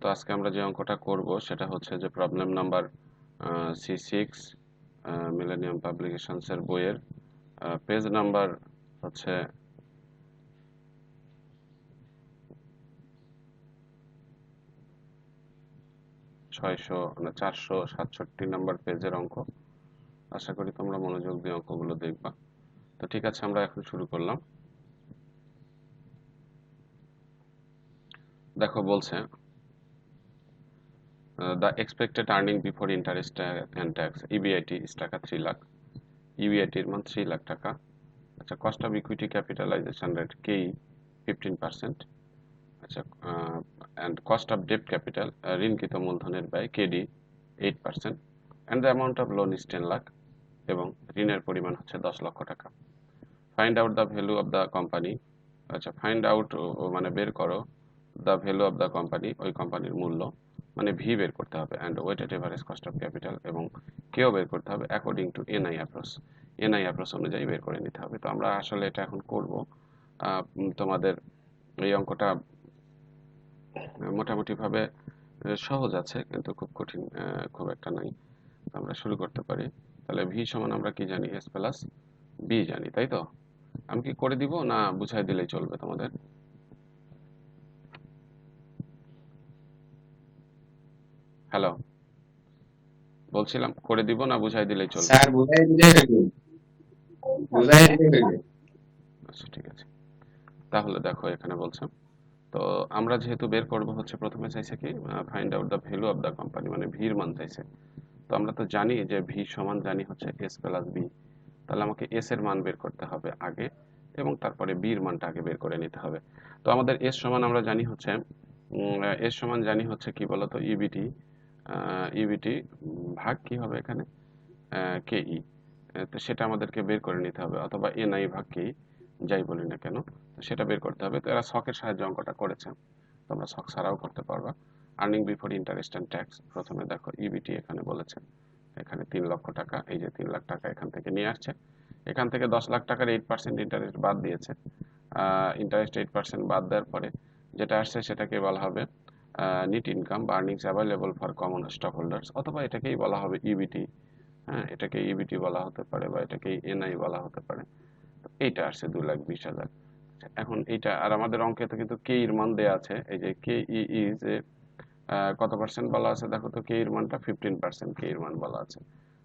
তো আজকে আমরা যে অঙ্কটা করব সেটা হচ্ছে যে প্রবলেম নাম্বার C6 মিলেনিয়াম পাবলিকেশনসের বইয়ের পেজ নাম্বার হচ্ছে 467 নাম্বার পেজের অঙ্ক। আশা করি তোমরা মনোযোগ দিয়ে অঙ্কগুলো দেখবা। তো ঠিক আছে, আমরা এখন শুরু করলাম। দেখো বলছে the expected earning before interest and tax EBIT is টাকা 3 লাখ। EBIT এর মান 3 লাখ টাকা। আচ্ছা, cost of equity capitalization rate KE 15%। আচ্ছা, and cost of debt capital ঋণকৃত মূলধনের ব্যয় KD 8%, and the amount of loan is 10 lakh এবং ঋণের পরিমাণ হচ্ছে 10 লক্ষ টাকা। Find out the value of the company. আচ্ছা, ফাইন্ড আউট মানে বের করো the value of the company, ওই কোম্পানির মূল্য মানে ভি বের করতে হবে, and weighted average cost of capital এবং কেও বের করতে হবে according to N I approach. N I approach অনুযায়ী বের করে নিতে হবে। তো আমরা আসলে এটা এখন করব। তোমাদের এই অঙ্কটা মোটামুটিভাবে সহজ আছে, কিন্তু খুব কঠিন খুব একটা নাই। আমরা শুরু করতে পারি। তাহলে ভি সমান আমরা কি জানি? এস প্লাস বি জানি, তাই তো? আমি কি করে দিব না বুঝাই দিলেই চলবে তোমাদের? হ্যালো, বলছিলাম করে দিব না বুঝাই দিলেই চলবে? স্যার বুঝাই দিলে হইবে, বুঝাই দিলে হইবে। আচ্ছা, ঠিক আছে। তাহলে দেখো এখানে বলছে, তো আমরা যেহেতু বের করব হচ্ছে প্রথমে চাইছে কি find out the value of the company, মানে ভির মান চাইছে। তো আমরা তো জানি যে ভি সমান জানি হচ্ছে এস প্লাস বি। তাহলে আমাকে এস এর মান বের করতে হবে আগে এবং তারপরে বির মানটা আগে বের করে নিতে হবে। তো আমাদের এস সমান আমরা জানি হচ্ছে এস সমান জানি হচ্ছে কি বলতো? ইবিটি। ইবিটি ভাগ কি হবে এখানে? কেই। তো সেটা আমাদেরকে বের করে নিতে হবে, অথবা এনআই ভাগ কেই, যাই বলি না কেন, তো সেটা বের করতে হবে। তো এরা ছকের সাহায্যে অঙ্কটা করেছে, তোমরা ছক ছাড়াও করতে পারবা। Earning before interest and tax, প্রথমে দেখো ইবিটি এখানে বলেছে, এখানে 3 লক্ষ টাকা, এই যে 3 লাখ টাকা এখান থেকে নিয়ে আসছে। এখান থেকে 10 লাখ টাকার 8% ইন্টারেস্ট বাদ দিয়েছে। ইন্টারেস্ট 8% বাদ দেওয়ার পরে যেটা আসছে সেটাকে বলা হবে নেট ইনকাম বা earnings available for common stock holders, অথবা এটাকেই বলা হবে ইবিটি। হ্যাঁ, এটাকে ইবিটি বলা হতে পারে বা এটাকে এনআই বলা হতে পারে। তো এইটা আসছে 2,20,000। এখন এইটা আর আমাদের অঙ্কে তো কিন্তু কে এর মান দেয়া আছে, এই যে কে ই যে কত পার্সেন্ট বলা আছে দেখো তো, কে এর মানটা 15% কে এর মান বলা আছে।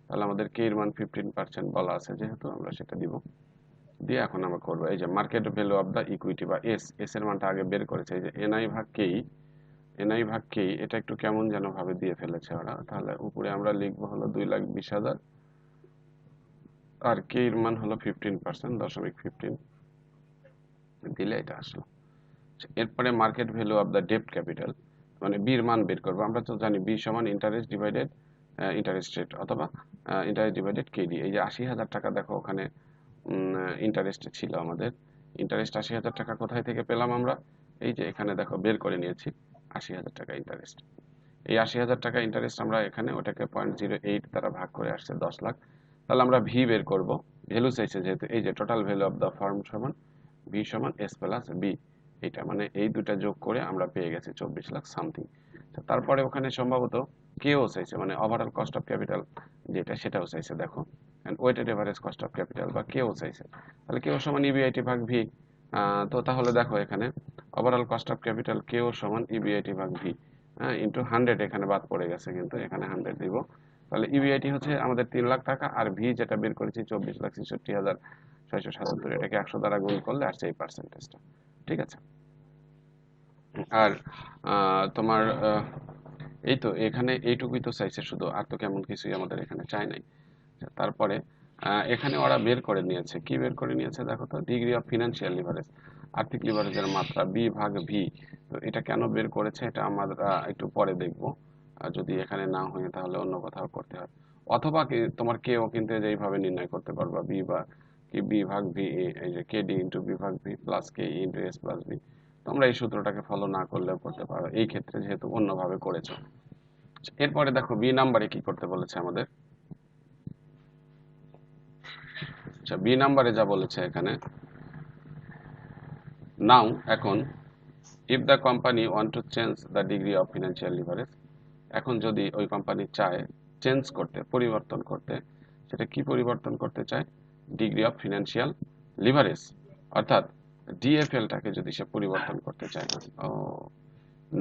তাহলে আমাদের কে এর মান 15% বলা আছে, যেহেতু আমরা সেটা দিব। দিয়ে এখন আমরা করবো এই যে market value of the equity বা এস। এস এর মানটা আগে বের করেছে, এই যে এনআই ভাগ কেই। এনআই ভাগ কেই এটা একটু কেমন যেন ভাবে দিয়ে ফেলেছে ওরা। তাহলে উপরে আমরা লিখবো হলো 2,20,000, আর কে এর মান হলো 15%, 0.15 দিলে এটা আসলো। এরপরে মার্কেট ভ্যালু অফ দ্য ডেপ্ট ক্যাপিটাল, মানে বির মান বের করবো। আমরা তো জানি বি সমান ইন্টারেস্ট ডিভাইডেড ইন্টারেস্ট রেট, অথবা ইন্টারেস্ট ডিভাইডেড কেডি। এই যে 80,000 টাকা দেখো ওখানে ইন্টারেস্ট ছিল আমাদের। ইন্টারেস্ট 80,000 টাকা কোথায় থেকে পেলাম আমরা? এই যে এখানে দেখো বের করে নিয়েছি 80,000 টাকা ইন্টারেস্ট। এই 80,000 টাকা ইন্টারেস্ট আমরা এখানে ওটাকে 0.08 দ্বারা ভাগ করে আসছে 10 লাখ। তাহলে আমরা ভি বের করব। ভ্যালু চাইছে যেহেতু, এই যে total value of the farm সমান ভি সমান এস প্লাস বি। এটা মানে এই দুটা যোগ করে আমরা পেয়ে গেছি 24 লাখ সামথিং। তারপরে ওখানে সম্ভবত কেও চাইছে, মানে ওভারঅল কস্ট অফ ক্যাপিটাল যেটা, সেটাও চাইছে দেখো, and weighted average cost of capital বা কেও চাইছে। তাহলে কেও সমান ইবিআইটি ভাগ ভি। তো তাহলে দেখো এখানে ওভারঅল কস্ট অফ ক্যাপিটাল কেও সমান ইবিআইটি ভাগ ভি, হ্যাঁ, ইন্টু 100। এখানে বাদ পড়ে গেছে, কিন্তু এখানে 100 দিব। তাহলে ইবিআইটি হচ্ছে আমাদের 3 লাখ টাকা, আর ভি যেটা বের করেছি 24,66,677, এটাকে 100 দ্বারা গুণ করলে আসছে এই পার্সেন্টেজটা। ঠিক আছে। আর তোমার এই তো এখানে এইটুকুই তো চাইছে শুধু, আর তো কেমন কিছুই আমাদের এখানে চাই নাই। তারপরে এখানে ওরা বের করে নিয়েছে, কি বের করে নিয়েছে দেখো তো? ডিগ্রি অফ ফিনান্সিয়াল লিভারেজ, আর্থিক লিভারেজের মাত্রা বি ভাগ ভি। তো এটা কেন বের করেছে এটা আমরা একটু পরে দেখব। যদি এখানে না হয় তাহলে অন্য কোথাও করতে হয়, অথবা কি তোমার কেও কিন্তু এইভাবে নির্ণয় করতে পারবা, বি বা কি বি ভাগ ভি, এই যে কে ডি ইন্টু বি ভাগ ভি প্লাস কে ইন্টু এস প্লাস বি। তোমরা এই সূত্রটাকে ফলো না করলেও করতে পারো এই ক্ষেত্রে, যেহেতু অন্যভাবে করেছো। এরপরে দেখো বি নাম্বারে কি করতে বলেছে আমাদের। আচ্ছা, বি নাম্বারে যা বলেছে এখানে, নাও এখন if the company want to change the degree of financial leverage, এখন যদি ওই কোম্পানি চায় চেঞ্জ করতে, পরিবর্তন করতে, সেটা কি পরিবর্তন করতে চায়? ডিগ্রি অফ ফিনান্সিয়াল লিভারেজ, অর্থাৎ ডিএফএলটাকে যদি সে পরিবর্তন করতে চায়। ও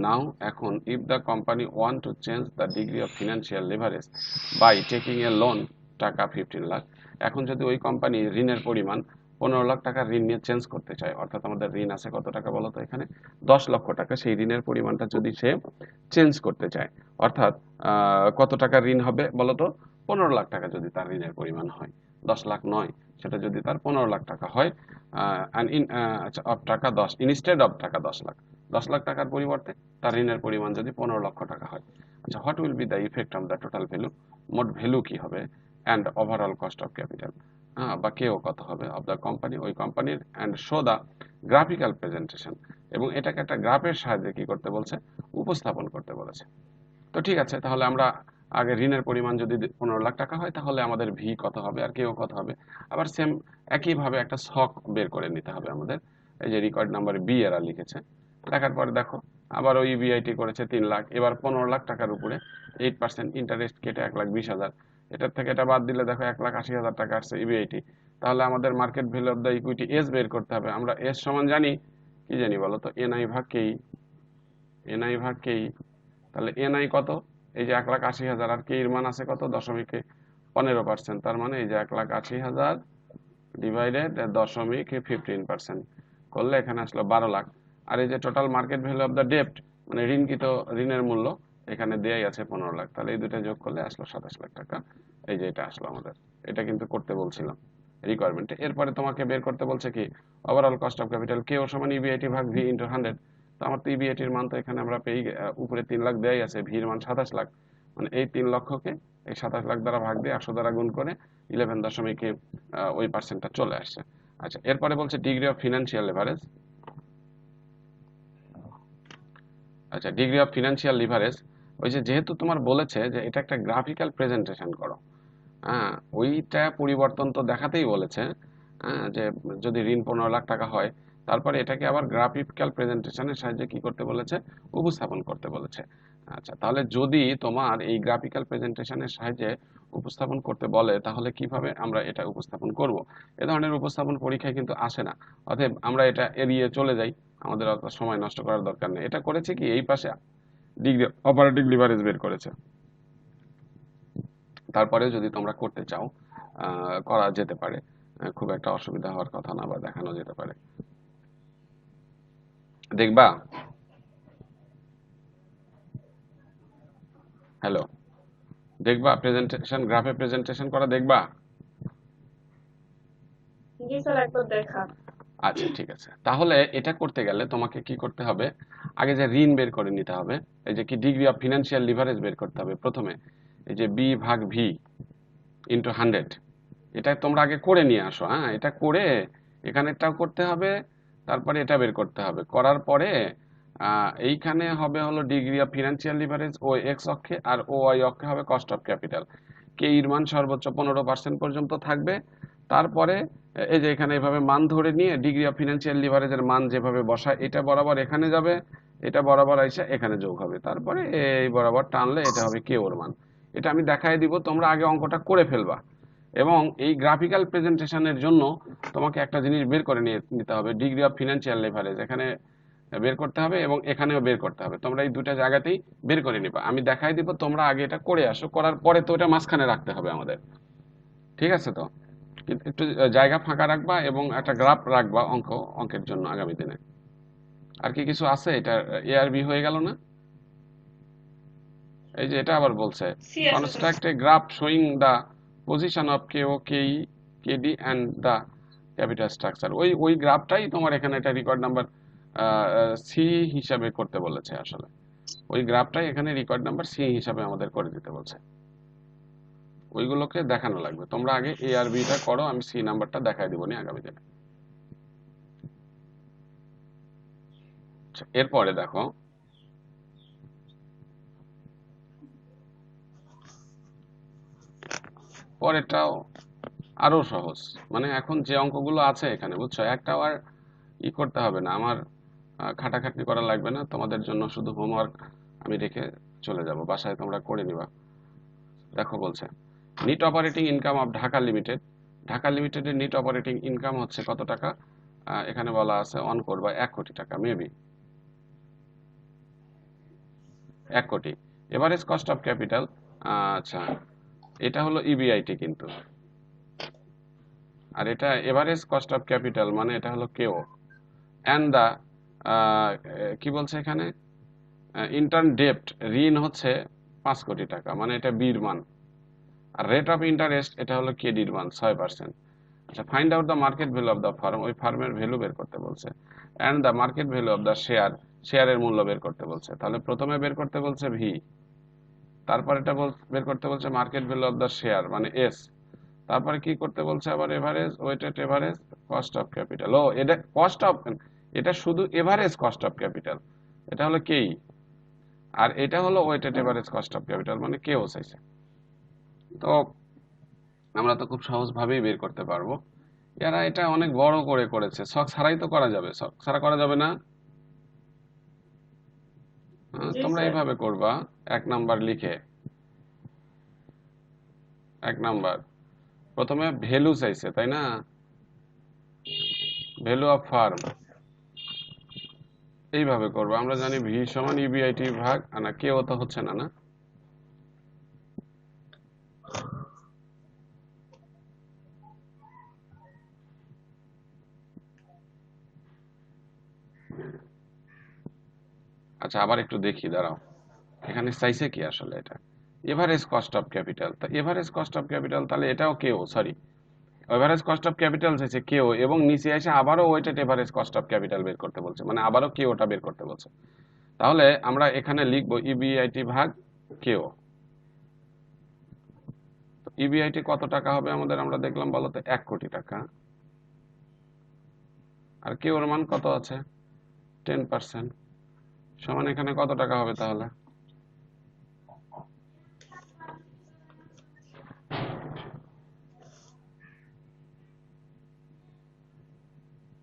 নাও এখন if the company want to change the degree of financial leverage by taking a loan, টাকা 15 লাখ, এখন যদি ওই কোম্পানি ঋণের পরিমাণ 15 লাখ টাকার ঋণ নিয়ে চেঞ্জ করতে চায়, অর্থাৎ আমাদের ঋণ আছে কত টাকা বলো তো এখানে? 10 লক্ষ টাকা, সেই ঋণের পরিমাণটা যদি সে চেঞ্জ করতে চায়, অর্থাৎ কত টাকা ঋণ হবে বলো তো? 15 লাখ টাকা যদি তার ঋণের পরিমাণ হয়, 10 লাখ নয়, সেটা যদি তার 15 লাখ টাকা হয়, অফ টাকা 10 ইনস্টেড অফ টাকা 10 লাখ, 10 লাখ টাকার পরিবর্তে তার ঋণের পরিমাণ যদি 15 লক্ষ টাকা হয়, আচ্ছা, what will be the effect on the total value, মোট ভ্যালু কি হবে, and overall cost of capital, বা কেও কত হবে, অফ দ্য কোম্পানি, ওই কোম্পানির, and show the graphical presentation, এবং এটাকে একটা গ্রাফের সাহায্যে কি করতে বলছে? উপস্থাপন করতে বলেছে। তো ঠিক আছে, তাহলে আমরা আগে ঋণের পরিমাণ যদি 15 লাখ টাকা হয়, তাহলে আমাদের ভি কত হবে আর কেও কত হবে, আবার সেম একইভাবে একটা ছক বের করে নিতে হবে আমাদের। এই যে রেকর্ড নাম্বার বি এরা লিখেছে, লেখার পরে দেখো আবার ওই ইবিআইটি করেছে 3 লাখ, এবার 15 লাখ টাকার উপরে 8% ইন্টারেস্ট কেটে 1,20,000, এটার থেকে এটা বাদ দিলে দেখো 1,80,000 টাকা আসছে ইবিআইটি। তাহলে আমাদের market value of the equity S বের করতে হবে। আমরা এস সমান জানি, কি জানি বলো তো? এনআই ভাগ কেই, এনআই ভাগ কেই। তাহলে এনআই কত? এই যে 1,80,000, আর কে এর মান আছে কত? 0.15%, তার মানে এই যে 1,80,000 ডিভাইডেড 0.15% করলে এখানে আসলো 12 লাখ। আর এই যে total market value of the ডেপ্ট, মানে ঋণকৃত ঋণের মূল্য এখানে দেয়াই আছে 15 লাখ, তাহলে এই দুটো যোগ করলে আসলো 27 লাখ টাকা। এই যে এটা আসলো আমাদের, এটা কিন্তু করতে বলছিলাম রিকোয়ারমেন্টে। এরপরে তোমাকে বের করতে বলছে কি? ওভারঅল কস্ট অফ ক্যাপিটাল, কে ও সমান ইবিআইটি ভাগ ভি ইন্টু 100। তো আমার তো ইবিআইটির মান তো এখানে আমরা পেয়ে, উপরে 3 লাখ দেয়াই আছে, ভির মান 27 লাখ, মানে এই 3 লক্ষকে এই 27 লাখ দ্বারা ভাগ দিয়ে 100 দ্বারা গুণ করে 11 দশমিক ওই পার্সেন্টটা চলে আসছে। আচ্ছা, এরপরে বলছে ডিগ্রি অফ ফিনান্সিয়াল লিভারেজ। আচ্ছা, ডিগ্রি অফ ফিনান্সিয়াল লিভারেজ, ওই যে যেহেতু তোমার বলেছে যে এটা একটা গ্রাফিক্যাল প্রেজেন্টেশন করো, হ্যাঁ, ওইটা পরিবর্তন তো দেখাতেই বলেছে, হ্যাঁ, যে যদি ঋণ 15 লাখ টাকা হয়, তারপরে এটাকে আবার গ্রাফিক্যাল প্রেজেন্টেশনের সাহায্যে কি করতে বলেছে? উপস্থাপন করতে বলেছে। আচ্ছা, তাহলে যদি তোমার এই গ্রাফিক্যাল প্রেজেন্টেশনের সাহায্যে উপস্থাপন করতে বলে, তাহলে কিভাবে আমরা এটা উপস্থাপন করব? এ ধরনের উপস্থাপন পরীক্ষায় কিন্তু আসে না, অতএব আমরা এটা এড়িয়ে চলে যাই, আমাদের অত সময় নষ্ট করার দরকার নেই। এটা করেছে কি, এই পাশে ডিগ্রি অপারেটিভ লিভারেজ বের করেছে। তারপরে যদি তোমরা করতে চাও, করা যেতে পারে, খুব একটা অসুবিধা হওয়ার কথা না, বা দেখানো যেতে পারে। দেখবা? হ্যালো, দেখবা প্রেজেন্টেশন, গ্রাফে প্রেজেন্টেশন করা দেখবা? জি স্যার, একবার দেখা। আচ্ছা, ঠিক আছে, তাহলে এটা করতে গেলে তোমাকে কি করতে হবে? আগে যে ঋণ বের করে নিতে হবে, এই যে কি ডিগ্রি অফ ফিনান্সিয়াল লিভারেজ বের করতে হবে প্রথমে, এই যে বি ভাগ ভি ইন্টু 100, এটা তোমরা আগে করে নিয়ে আসো। হ্যাঁ, এটা করে এখানেরটাও করতে হবে, তারপরে এটা বের করতে হবে, করার পরে এইখানে হবে হলো ডিগ্রি অফ ফিনান্সিয়াল লিভারেজ ও এক্স অক্ষে, আর ও ওয়াই অক্ষে হবে কস্ট অফ ক্যাপিটাল। কে এর মান সর্বোচ্চ 15% পর্যন্ত থাকবে। তারপরে এই যে এখানে এভাবে মান ধরে নিয়ে ডিগ্রি অফ ফিনান্সিয়াল লিভারেজের মান যেভাবে বসায়, এটা বরাবর এখানে যাবে, এটা বরাবর এসে এখানে যোগ হবে, তারপরে এই বরাবর টানলে এটা হবে কে ওর মান। এটা আমি দেখাই দিব, তোমরা আগে অঙ্কটা করে ফেলবা। এবং এই গ্রাফিক্যাল প্রেজেন্টেশনের জন্য তোমাকে একটা জিনিস বের করে নিতে হবে, ডিগ্রি অফ ফিনান্সিয়াল লিভারেজ এখানে বের করতে হবে এবং এখানেও বের করতে হবে। তোমরা এই দুটা জায়গাতেই বের করে নিবা, আমি দেখাই দিব, তোমরা আগে এটা করে আসো, করার পরে তো এটা মাঝখানে রাখতে হবে আমাদের। ঠিক আছে? তো কিন্তু একটু জায়গা ফাঁকা রাখবা এবং একটা গ্রাফ রাখবা অঙ্কের জন্য আগামী দিনে। আর কি কিছু আছে? এটা এ আর বি হয়ে গেল না? এই যে এটা আবার বলছে সি আছে sir. Construct a graph showing the position of K O K E K D and the capital structure. ওই গ্রাফটাই তোমার এখানে একটা রেকর্ড নাম্বার সি হিসাবে করতে বলেছে আসলে। ওই গ্রাফটাই এখানে রেকর্ড নাম্বার সি হিসাবে আমাদের করে দিতে বলছে। ওইগুলোকে দেখানো লাগবে। তোমরা আগে এ আর বিটা করো, আমি সি নাম্বারটা দেখাই দিব নি আগামী দিনে। আচ্ছা, এরপরে দেখো পরেরটাও আরো সহজ, মানে এখন যে অঙ্কগুলো আছে এখানে, বুঝছো, একটাও আর করতে হবে না আমার। খাটাখাটনি করা লাগবে না, তোমাদের জন্য শুধু হোমওয়ার্ক আমি রেখে চলে যাব, বাসায় তোমরা করে নিবা। দেখো বলছে net operating income of Dhaka limited. Dhaka লিমিটেডের নিট অপারেটিং ইনকাম হচ্ছে কত টাকা? এখানে বলা আছে অন করবা 1 কোটি টাকা, মেবি 1 কোটি। এভারেজ কস্ট অফ ক্যাপিটাল, আচ্ছা এটা হলো ইবিআইটি কিন্তু, আর এটা এভারেজ কস্ট অফ ক্যাপিটাল মানে এটা হলো কেও। অ্যান্ড দা কি বলছে এখানে, ইন্টার্ন ডেপ্ট, ঋণ হচ্ছে 5 কোটি টাকা, মানে এটা বির মান। আর রেট অফ ইন্টারেস্ট এটা হলো কেডির মান 6%। আচ্ছা, find out the market value of the farm, ওই ফার্মের ভ্যালু বের করতে বলছে। And the market value of the share, শেয়ারের মূল্য বের করতে বলছে। তাহলে প্রথমে বের করতে বলছে ভি, তারপর এটা বের করতে বলছে market value of the share মানে এস, তারপরে কি করতে বলছে আবার average weighted average cost of capital. ও এটা কস্ট অফ, এটা শুধু এভারেজ কস্ট অফ ক্যাপিটাল, এটা হলো কেই, আর এটা হলো weighted average cost of capital মানে কেও চাইছে। তো আমরা তো খুব সহজভাবেই বের করতে পারবো। এরা এটা অনেক বড় করে করেছে, ছক ছাড়াই তো করা যাবে, ছক ছাড়া করা যাবে না। জি তোমরা স্যার। এইভাবে করবা, 1 নাম্বার লিখে, 1 নাম্বার প্রথমে ভ্যালু চাইছে তাই না, ভ্যালু অফ ফার্ম, এইভাবে করবো। আমরা জানি ভি সমান ইবিআইটি ভাগ, না কেও তো হচ্ছে না, না আচ্ছা আবার একটু দেখি, দাঁড়াও, এখানে চাইছে কি আসলে, এটা এভারেজ কস্ট অফ ক্যাপিটাল, তা এভারেজ কস্ট অফ ক্যাপিটাল তাহলে এটাও K O, sorry average cost of capital চাইছে কেও, এবং নিচে এসে আবারও weighted average cost of capital বের করতে বলছে, মানে আবারও কেওটা বের করতে বলছে। তাহলে আমরা এখানে লিখবো ইবিআইটি ভাগ কেও। ইবিআইটি কত টাকা হবে আমাদের, আমরা দেখলাম বলতো 1 কোটি টাকা, আর কেওর মান কত আছে 10%, সমান এখানে কত টাকা হবে তাহলে,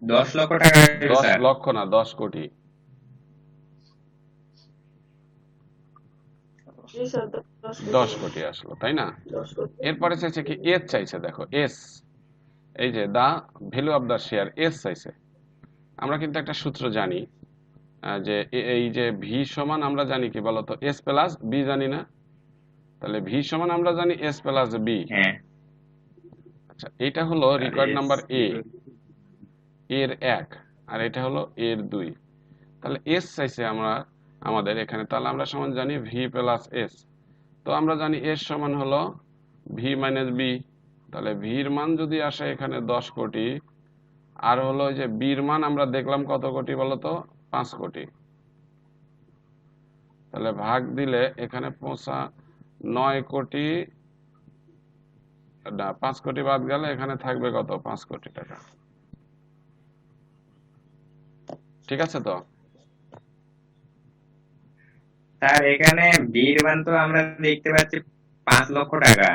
10 লক্ষ টাকা আসবে 10 স্যার। লক্ষ না 10 কোটি। জি স্যার, 10 কোটি আসলো তাই না। 10 কোটি। এরপরে চাইছে কি এস চাইছে, দেখো এস, এই যে the value of the share S চাইছে। আমরা কিন্তু একটা সূত্র জানি, যে এই যে ভি সমান আমরা জানি কি বলতো এস প্লাস বি, জানি না? তাহলে ভি সমান আমরা জানি এস প্লাস বি। হ্যাঁ আচ্ছা এটা হলো sir, required S number A, equal এর 1, আর এটা হলো এর 2। তাহলে এস চাইছে আমরা আমাদের এখানে, তাহলে আমরা সমান জানি ভি প্লাস এস। তো আমরা জানি এস সমান হলো ভি মাইনাস বি, তাহলে ভির মান যদি আসে এখানে 10 কোটি, আর হলো ওই যে বির মান আমরা দেখলাম কত কোটি বলতো 5 কোটি, তাহলে ভাগ দিলে এখানে 9 কোটি, না 5 কোটি বাদ গেলে এখানে থাকবে কত 5 কোটি টাকা। ঠিক আছে তো? স্যার এখানে বির মান তো আমরা দেখতে পাচ্ছি 5 লক্ষ টাকা।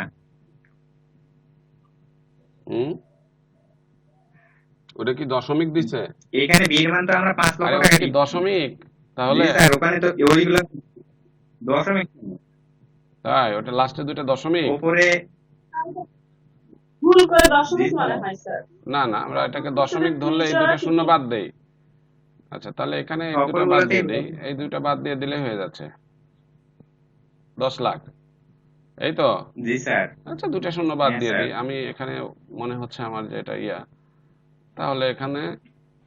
হুম, ওটা কি দশমিক দিছে? এখানে বির মান তো আমরা 5 লক্ষ আরে ওটা টাকা কি দিচ্ছি। দশমিক জি তাহলে? স্যার, ওখানে তো ওইগুলো দশমিক তাই ওটা লাস্টে দুইটা দশমিক? উপরে। ভুল করে জি দশমিক স্যার। মনে হয় স্যার। না না, আমরা এটাকে আসলে দশমিক ধরলে এই দুটো শূন্য বাদ দেই। আচ্ছা তাহলে এখানে এই দুটো বাদ সকলগুলোতেই দিয়ে দেই, এই দুটো বাদ দিয়ে দিলে হয়ে যাচ্ছে 10 লাখ, এই তো। জি স্যার। আচ্ছা দুটো শূন্য বাদ হ্যাঁ দিয়ে স্যার। দিই, আমি এখানে মনে হচ্ছে আমার যে এটা তাহলে এখানে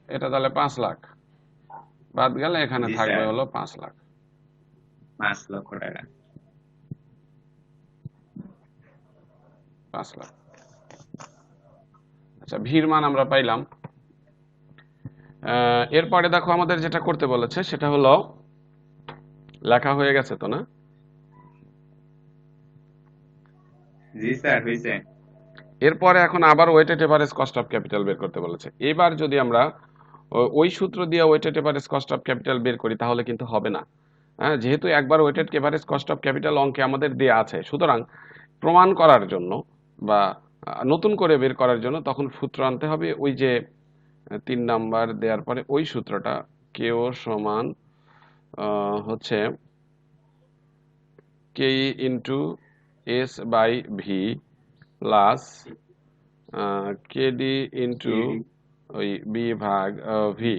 এটা তাহলে 5 লাখ বাদ গেলে এখানে জি থাকবে স্যার, হলো 5 লাখ, 5 লক্ষ টাকা। 5 লাখ। আচ্ছা ভির মান আমরা পাইলাম। এরপরে দেখো আমাদের যেটা করতে বলেছে সেটা হলো, লেখা হয়ে গেছে তো না? জি স্যার, হয়েছে। এরপরে এখন আবার weighted average cost of capital বের করতে বলেছে। এবার যদি আমরা ওই সূত্র দিয়ে weighted average cost of capital বের করি তাহলে কিন্তু হবে না। হ্যাঁ, যেহেতু একবার weighted average cost of capital অঙ্কে আমাদের দেয়া আছে, সুতরাং প্রমাণ করার জন্য বা নতুন করে বের করার জন্য তখন সূত্র আনতে হবে, ওই যে 3 নাম্বার দেওয়ার পরে ওই সূত্রটা কেও সমান হচ্ছে K into S by V plus K D into ওই বি ভাগ ভি।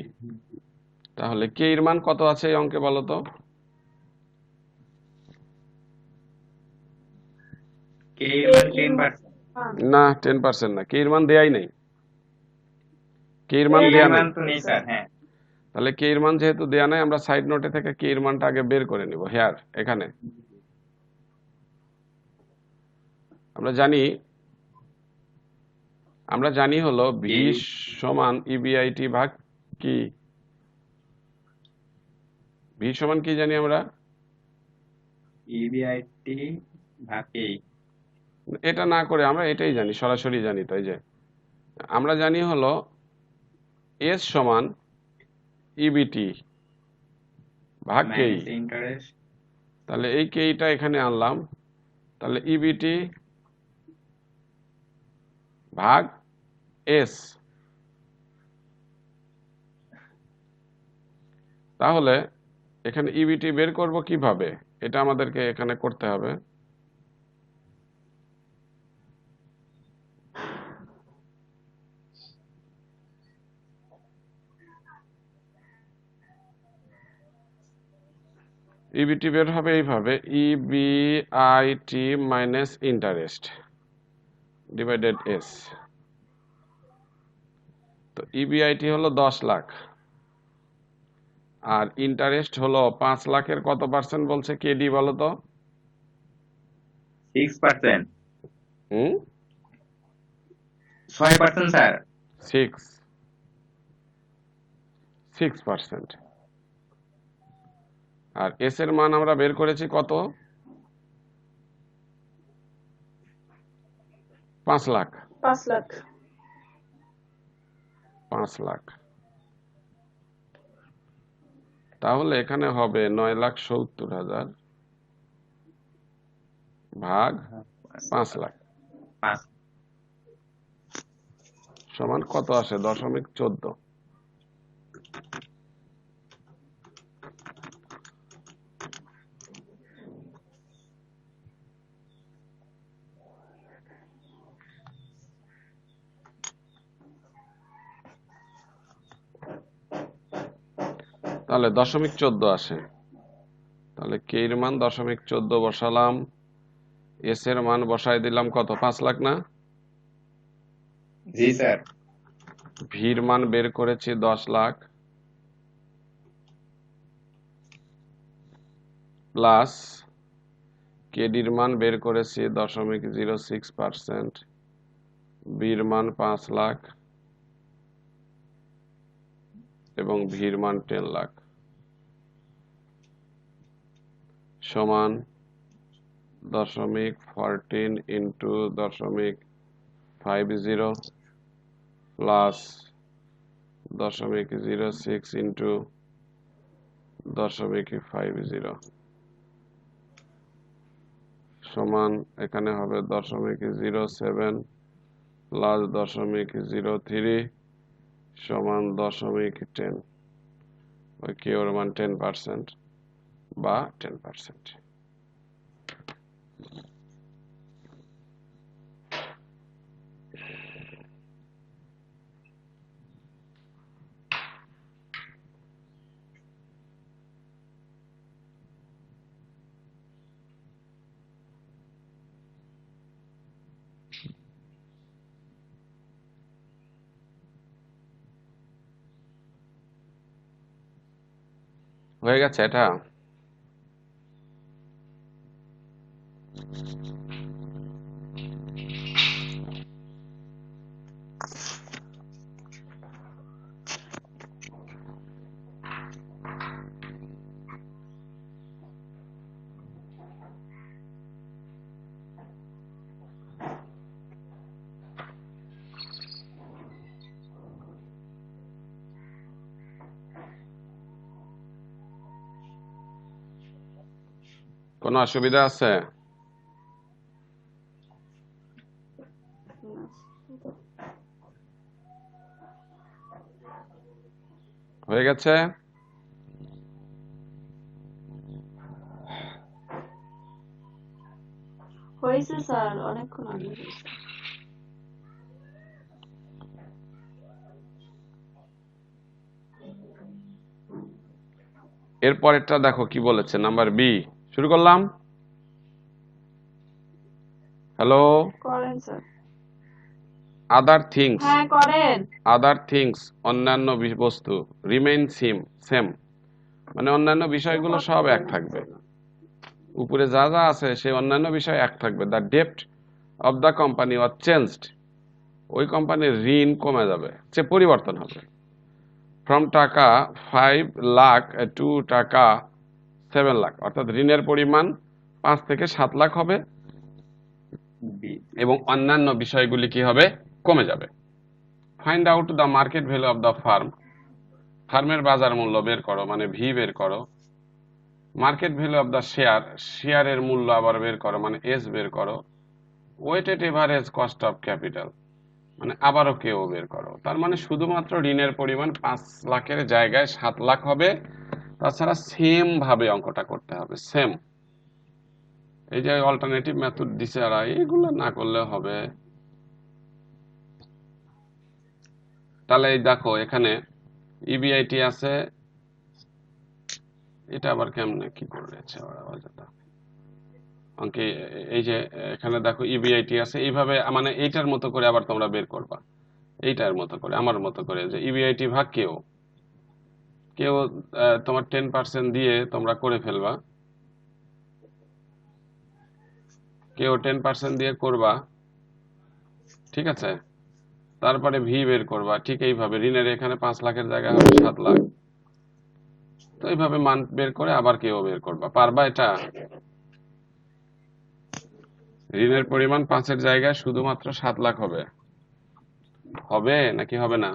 তাহলে কে এর মান কত আছে এই অঙ্কে বলো তো? কে এর মান 10%। না 10% না, কে এর মান দেয়াই নাই, কে এর মান কে দেয়া এর নাই। মান তো নেই স্যার। হ্যাঁ, তাহলে কে এর মান যেহেতু দেয়া নাই, আমরা সাইড নোটে থেকে কে এর মানটা আগে বের করে নিব। হেয়ার এখানে আমরা জানি হলো ভি কে সমান ইবিআইটি ভাগ কি, ভি সমান কি জানি আমরা? ইবিআইটি ভাগ কে। এটা না করে আমরা এটাই জানি, সরাসরি জানি। তাই যে আমরা জানি হলো এস সমান ইবিটি ভাগ কেই। Minus interest. তাহলে এই কেইটা এখানে আনলাম, তাহলে ইবিটি ভাগ এস। তাহলে এখানে ইবিটি বের করব কিভাবে, এটা আমাদেরকে এখানে করতে হবে। ইবিটি বের হবে এইভাবে, EBIT minus interest divided S. তো ইবিআইটি হলো 10 লাখ আর ইন্টারেস্ট হলো 5 লাখের কত পার্সেন্ট বলছে কেডি বলো তো? 6%। হুম 6% স্যার। 6%। আর এস এর মান আমরা বের করেছি কত? 5 লাখ। 5 লাখ। 5 লাখ। তাহলে এখানে হবে 9,70,000 ভাগ 5 লাখ 5। সমান কত আসে? 0.14। তাহলে 0.14 আসে। তাহলে কে এর মান 0.14 বসালাম, এস এর মান বসাই দিলাম কত? 5 লাখ না? জি স্যার। ভির মান বের করেছি 10 লাখ প্লাস কেডির মান বের করেছি 0.06%, বির মান 5 লাখ এবং ভির মান 10 লাখ সমান 0.14 ইন্টু 0.50 প্লাস 0.06 ইন্টু 0.50 সমান এখানে হবে 0.07 প্লাস 0.03 সমান 0.10। ওই কে ওর মান 10% বা 10%। হয়ে গেছে এটা? কোনো অসুবিধা আছে? হয়ে গেছে? হয়েছে স্যার, অনেকক্ষণ আগে হয়েছে। এরপরেরটা দেখো কি বলেছে, নাম্বার বি। শুরু করলাম। হ্যালো। করেন স্যার। আদার থিংস, হ্যাঁ করেন। আদার থিংস অন্যান্য বস্তু, রিমেইন সেম, মানে অন্যান্য বিষয়গুলো সব এক থাকবে। উপরে যা যা আছে সেই অন্যান্য বিষয় এক থাকবে। দ্য ডেপ্ট of the company was changed, ওই কোম্পানির ঋণ কমে যাবে, সে পরিবর্তন হবে। ফ্রম টাকা 5 লাখ টু টাকা 7 লাখ, অর্থাৎ ঋণের পরিমাণ 5 থেকে 7 লাখ হবে এবং অন্যান্য বিষয়গুলি কি হবে, কমে যাবে। Find out the market value of the firm, ফার্মের বাজার মূল্য বের করো, মানে ভি বের করো। Market value of the share, শেয়ারের মূল্য আবার বের করো, মানে এস বের করো। Weighted average cost of capital, মানে আবারও কেও বের করো। তার মানে শুধুমাত্র ঋণের পরিমাণ 5 লাখের জায়গায় 7 লাখ হবে, তাছাড়া সেম ভাবে অঙ্কটা করতে হবে, সেম। এই যে অল্টারনেটিভ মেথড দিছে আর এগুলো না করলে হবে। তাহলে এই দেখো এখানে ইবিআইটি আছে, এটা আবার কেমনে কি করেছে ওরা অযথা অঙ্কে। এই যে এখানে দেখো ইবিআইটি আছে, এইভাবে মানে এইটার মতো করে আবার তোমরা বের করবা, এইটার মতো করে, আমার মতো করে, যে ইবিআইটি ভাগ কেও কেউ তোমার 10% দিয়ে তোমরা করে ফেলবা, কেউ 10% দিয়ে করবা, ঠিক আছে। তারপরে ভি বের করবা, ঠিক এইভাবে ঋণের এখানে 5 লাখের জায়গায় হবে 7 লাখ, তো এইভাবে মান বের করে আবার কেউ বের করবা, পারবা এটা? ঋণের পরিমাণ 5-এর জায়গায় শুধুমাত্র 7 লাখ হবে, হবে নাকি হবে না?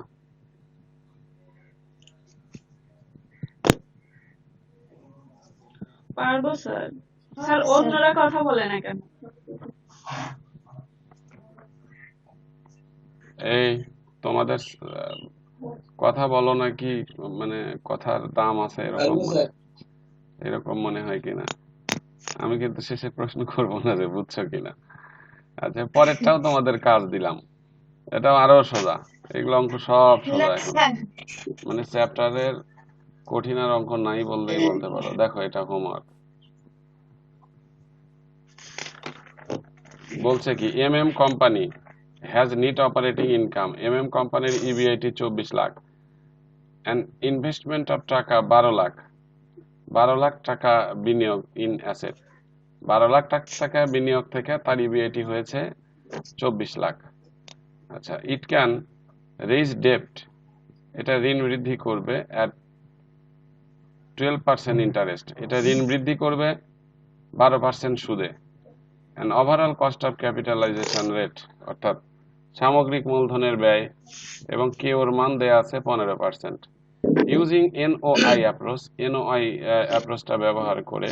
পারবো স্যার। স্যার অন্যরা কথা বলে না কেন? এই তোমাদের কথা বলো নাকি, মানে কথার দাম আছে এরকম এরকম মনে হয় কিনা। আমি কিন্তু শেষে প্রশ্ন করবো না যে বুঝছো কিনা। আচ্ছা, পরেরটাও তোমাদের কাজ দিলাম, এটাও আরো সোজা। এগুলো অঙ্ক সব সোজা এখন, মানে চ্যাপ্টারের কঠিন আর অঙ্ক নাই বললেই বলতে পারো। দেখো এটা হোমওয়ার্ক। বলছে কি, company has net operating income, কোম্পানির EBIT 24 lakh, and investment of টাকা 12 লাখ, 12 লাখ টাকা বিনিয়োগ ইন অ্যাসেট, 12 লাখ টাকা বিনিয়োগ থেকে তার ইবিআইটি হয়েছে 24 লাখ। আচ্ছা, ইট ক্যান রেইজ ডেপ্ট, এটা ঋণ বৃদ্ধি করবে অ্যাট 12% ইন্টারেস্ট, এটা ঋণ বৃদ্ধি করবে 12% সুদে। And overall cost of capitalization rate, অর্থাৎ সামগ্রিক মূলধনের ব্যয় এবং কেওর মান দেয়া আছে 15%। ইউজিং এনওআই অ্যাপ্রোচ, এনওআই অ্যাপ্রোচটা ব্যবহার করে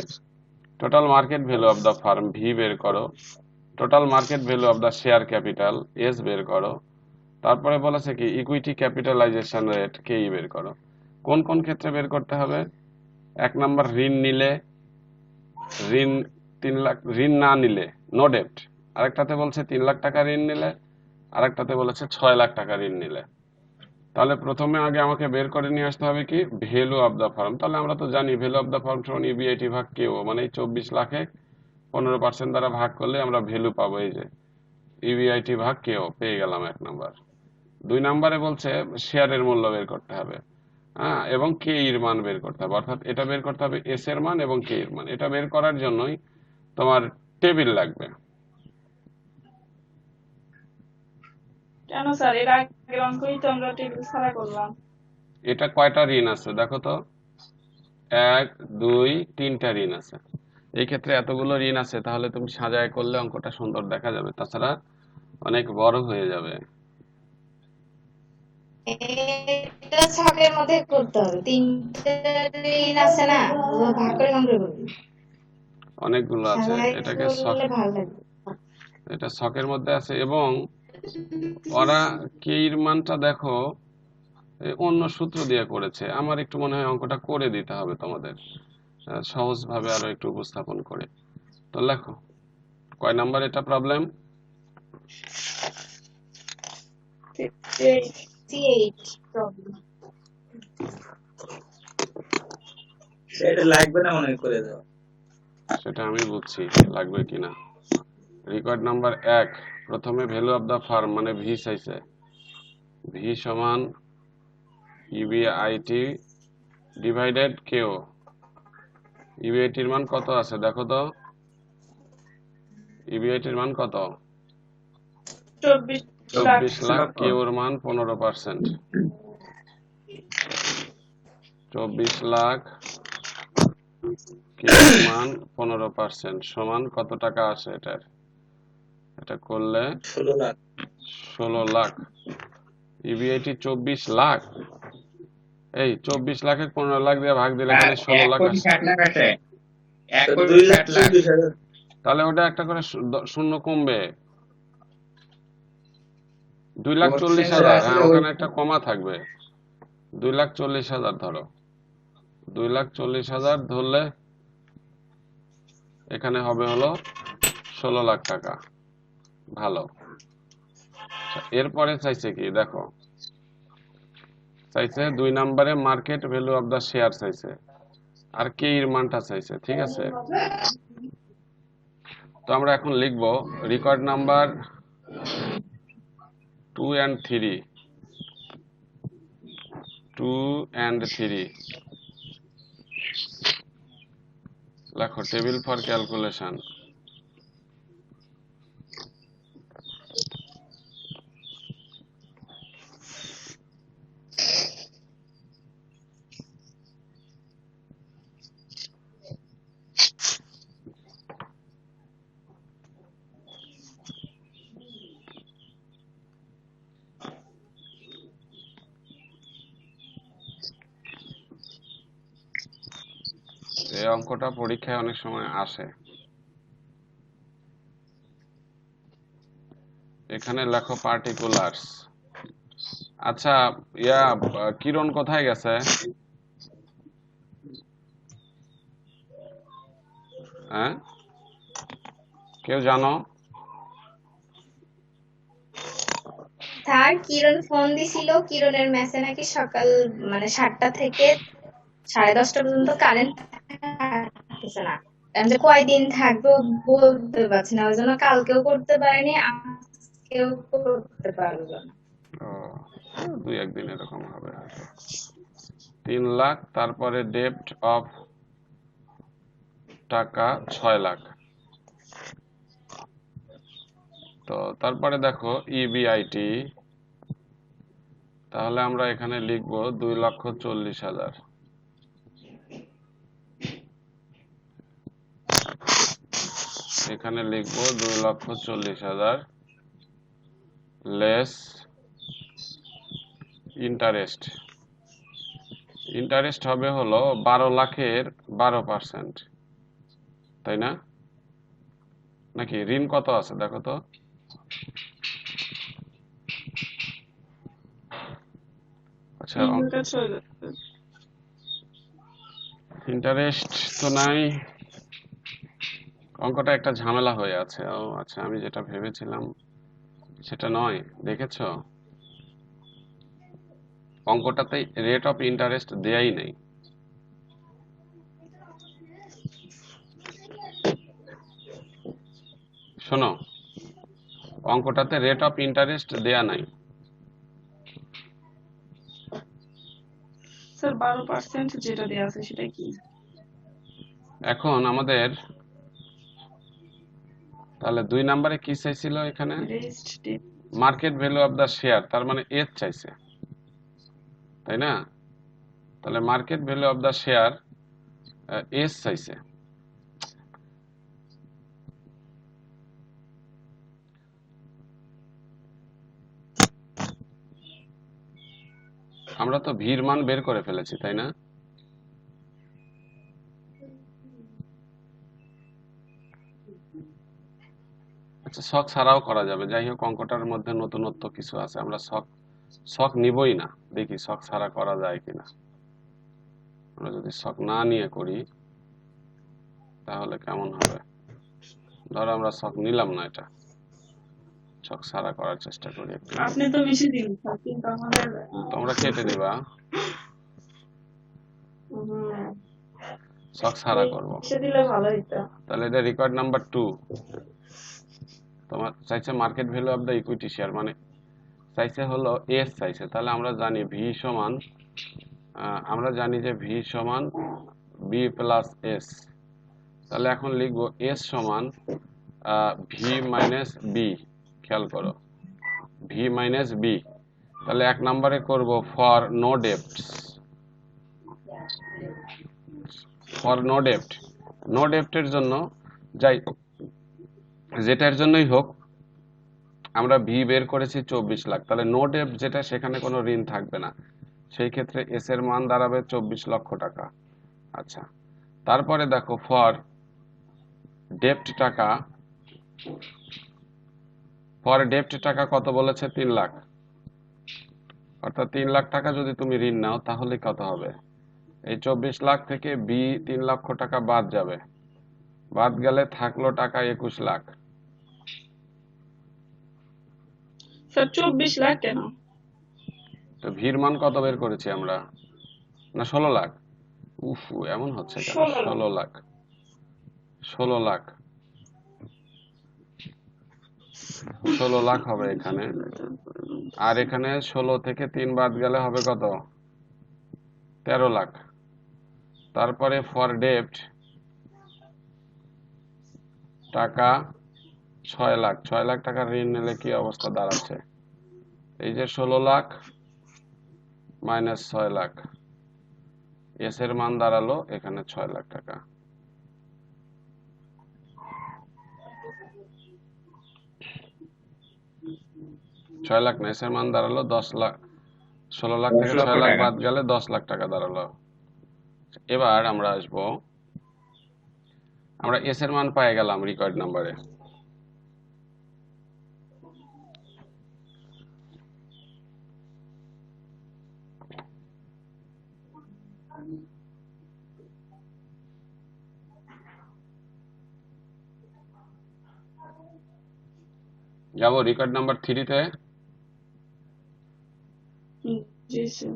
total market value of the firm V বের করো, total market value of the share capital S বের করো। তারপরে বলেছে কি ইকুইটি ক্যাপিটালাইজেশন রেট কেই বের করো। কোন কোন ক্ষেত্রে বের করতে হবে? 1 নাম্বার ঋণ নিলে, ঋণ 3 লাখ, ঋণ না নিলে নো ডেপ্ট। আরেকটাতে বলছে 3 লাখ টাকা ঋণ নিলে, আরেকটাতে বলেছে 6 লাখ টাকা ঋণ নিলে। তাহলে প্রথমে আগে আমাকে বের করে নিয়ে আসতে হবে কি ভ্যালু অফ দ্য ফার্ম। তাহলে আমরা তো জানি ভ্যালু অফ দ্য ফার্ম সমান ইবিআইটি ভাগ কেও, মানে এই 24 লাখে 15% দ্বারা ভাগ করলে আমরা ভ্যালু পাবো, এই যে ইবিআইটি ভাগ কেও পেয়ে গেলাম 1 নাম্বার। 2 নাম্বারে বলছে শেয়ারের মূল্য বের করতে হবে, হ্যাঁ, এবং কে এর মান বের করতে হবে, অর্থাৎ এটা বের করতে হবে এস এর মান এবং কে এর মান। এটা বের করার জন্যই তোমার টেবিল লাগবে। কেন স্যার, এর আগের অঙ্কই তো আমরা টেবিল ছাড়া করলাম। এটা কয়টা ঋণ আছে দেখো তো, 1 2 3টা ঋণ আছে। এই ক্ষেত্রে এতগুলো ঋণ আছে, তাহলে তুমি সাজায় করলে অঙ্কটা সুন্দর দেখা যাবে, তাছাড়া অনেক বড় হয়ে যাবে। এটা ছকের মধ্যে করতে হবে, তিনটে ঋণ আছে না, ওগুলো ভাগ করে কমপ্লিট করবি। অনেকগুলো আছে, সাজায় এটাকে করলে ভালো লাগবে। এটা ছকের মধ্যে আছে, এবং ওরা কে এর মানটা দেখো অন্য সূত্র দিয়ে করেছে। আমার একটু মনে হয় অঙ্কটা করে দিতে হবে তোমাদের, সহজভাবে আরো একটু উপস্থাপন করে। তো লেখো কয় নাম্বার এটা প্রবলেম? 68 প্রবলেম। এটা লাগবে না মনে করে দাও। সেটা আমি বুঝছি লাগবে কিনা। রিকোয়ার্ড নাম্বার 1, প্রথমে ভ্যালু অফ দা ফার্ম মানে ভি চাইছে। ভি সমান ইবিআইটি ডিভাইডেড কেও। ইবিআইটির মান কত আছে দেখো তো, ইবিআইটির মান কত? 24 লাখ। 24 লাখ। কেওর মান 15%। 24 লাখ কেওর মান 15% সমান কত টাকা আসে এটার? এটা করলে 16 লাখ। 16 লাখ। ইবিআইটি 24 লাখ। এই 24 লাখে 15 লাখ দিয়ে ভাগ দিলে এখানে 16 লাখ আসে। 1,60,00,000 আসে। 1,60,00,000। তাহলে ওটা একটা করে শূন্য কমবে। 2,40,000। হ্যাঁ, ওখানে একটা কমা থাকবে। 2,40,000 ধরো। 2,40,000 ধরলে এখানে হবে হলো 16 লাখ টাকা। ভালো। এরপরে চাইছে কি দেখো, চাইছে 2 নম্বরে market value of the share চাইছে, আর কে এর মানটা চাইছে। ঠিক আছে, তো আমরা এখন লিখব রেকর্ড নাম্বার 2 and 3। 2 and 3 লেখো টেবিল ফর ক্যালকুলেশন। এই অঙ্কটা পরীক্ষায় অনেক সময় আসে। এখানে লেখো পার্টিকুলার্স। আচ্ছা, কিরণ কোথায় গেছে? হ্যাঁ, কেউ জানো? স্যার কিরণ ফোন দিছিল, কিরণের মেসে নাকি সকাল মানে 7টা থেকে 10:30 পর্যন্ত কারেন্ট থাকতেছে না। আমি যে কয়দিন থাকবো বলতে পারছি না, ওই জন্য কালকেও করতে পারিনি, আজকেও করতে পারবো না। ও, 2-1 দিন এরকম হবে হয়তো। 3 লাখ, তারপরে ডেপ্ট অফ টাকা 6 লাখ। তো তারপরে দেখো ইবিআইটি, তাহলে আমরা এখানে লিখবো 2,40,000। এখানে লিখবো 2,40,000 লেস ইন্টারেস্ট। ইন্টারেস্ট হবে হলো 12 লাখের 12%, তাই না? নাকি ঋণ কত আছে দেখো তো। আচ্ছা, ইন্টারেস্ট তো নাই, অঙ্কটা একটা ঝামেলা হয়ে আছে। ও আচ্ছা, আমি যেটা ভেবেছিলাম সেটা নয়, দেখেছো অঙ্কটাতে রেট অফ ইন্টারেস্ট দেয়াই নেই। শোনো, অঙ্কটাতে রেট অফ ইন্টারেস্ট দেয়া নাই। স্যার 12% যেটা দেয়া আছে সেটা কি? এখন আমাদের তাহলে 2 নম্বরে কি চাইছিল এখানে? Market value of the share, তার মানে এস চাইছে, তাই না? তাহলে market value of the share S চাইছে। আমরা তো ভির মান বের করে ফেলেছি, তাই না? আচ্ছা, শখ ছাড়াও করা যাবে। যাই হোক, অঙ্কটার মধ্যে নতুনত্ব কিছু আছে, আমরা শখ নিবই না। দেখি শখ ছাড়া করা যায় কিনা। আমরা যদি শখ না নিয়ে করি তাহলে কেমন হবে। ধরো আমরা ছক নিলাম না, এটা ছক ছাড়া করার চেষ্টা করি একটু। আপনি তো মিশে দিন স্যার, কিন্তু আমাদের তোমরা কেটে দিবা, উম, ছক ছাড়া করব। মিশে দিলে ভালো হইতো। তাহলে এটা রেকর্ড নাম্বার 2। তোমার চাইছে market value of the equity share, মানে চাইছে হলো এস চাইছে। তাহলে আমরা জানি ভি সমান, আমরা জানি যে ভি সমান বি প্লাস এস। তাহলে এখন লিখবো এস সমান ভি মাইনাস বি। খেয়াল করো, ভি মাইনাস বি। তাহলে 1 নম্বরে করব for no debts, for no ডেপ্ট। নো ডেপ্টের জন্য যাই যেটার জন্যই হোক আমরা ভি বের করেছি 24 লাখ। তাহলে নো ডেপ্ট যেটা, সেখানে কোনো ঋণ থাকবে না, সেই ক্ষেত্রে এস এর মান দাঁড়াবে 24 লক্ষ টাকা। আচ্ছা, তারপরে দেখো ফর ডেপ্ট টাকা, ফর ডেপ্ট টাকা কত বলেছে? 3 লাখ। অর্থাৎ 3 লাখ টাকা যদি তুমি ঋণ নাও তাহলে কত হবে? এই 24 লাখ থেকে বি 3 লক্ষ টাকা বাদ যাবে, বাদ গেলে থাকলো টাকা 21 লাখ। স্যার 24 লাখ কেন? তো ভির মান কত বের করেছি আমরা? না 16 লাখ। উফ, এমন হচ্ছে কেন? 16 লাখ, 16 লাখ, 16 লাখ হবে এখানে। আর এখানে 16 থেকে 3 বাদ গেলে হবে কত? 13 লাখ। তারপরে ফর ডেপ্ট টাকা 6 লাখ। 6 লাখ টাকা ঋণ নিলে কি অবস্থা দাঁড়াচ্ছে? এই যে 16 লাখ মাইনাস 6 লাখ, এস এর মান দাঁড়ালো এখানে 6 লাখ টাকা। ছয় লাখ না, এস এর মান দাঁড়ালো 10 লাখ। 16 লাখ 10 থেকে লক্ষ 6 লাখ টাকা। বাদ গেলে 10 লাখ টাকা দাঁড়ালো। এবার আমরা আসবো, আমরা এস এর মান পেয়ে গেলাম রেকর্ড নাম্বারে। যাবো রেকর্ড নাম্বার 3-তে। জি স্যার।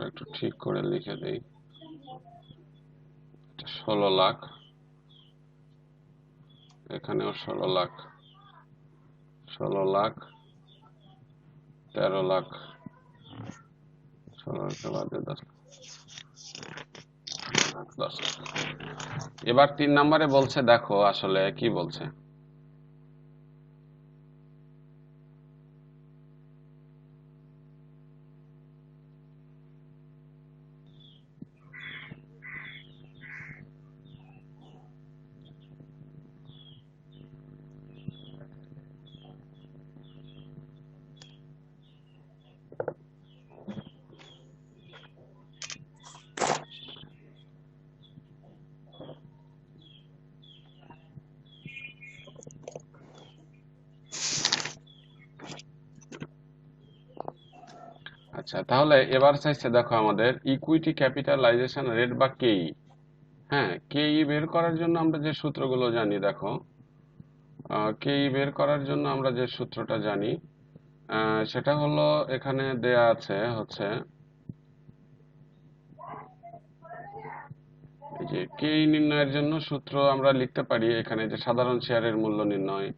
একটু ঠিক করে লিখে দেই। 16 লাখ, এখানেও 16 লাখ, 16 লাখ, 13 লাখ, 16 লাখ বাদে 10 লাখ। এবার 3 নম্বরে বলছে, দেখো আসলে কি বলছে। আচ্ছা, তাহলে এবার চাইছে দেখো আমাদের ইকুইটি ক্যাপিটালাইজেশন রেট বা কেই। হ্যাঁ, কেই বের করার জন্য আমরা যে সূত্রগুলো জানি, দেখো কেই বের করার জন্য আমরা যে সূত্রটা জানি সেটা হলো এখানে দেয়া আছে হচ্ছে এই যে কেই নির্ণয়ের জন্য সূত্র আমরা লিখতে পারি এখানে, যে সাধারণ শেয়ারের মূল্য নির্ণয়,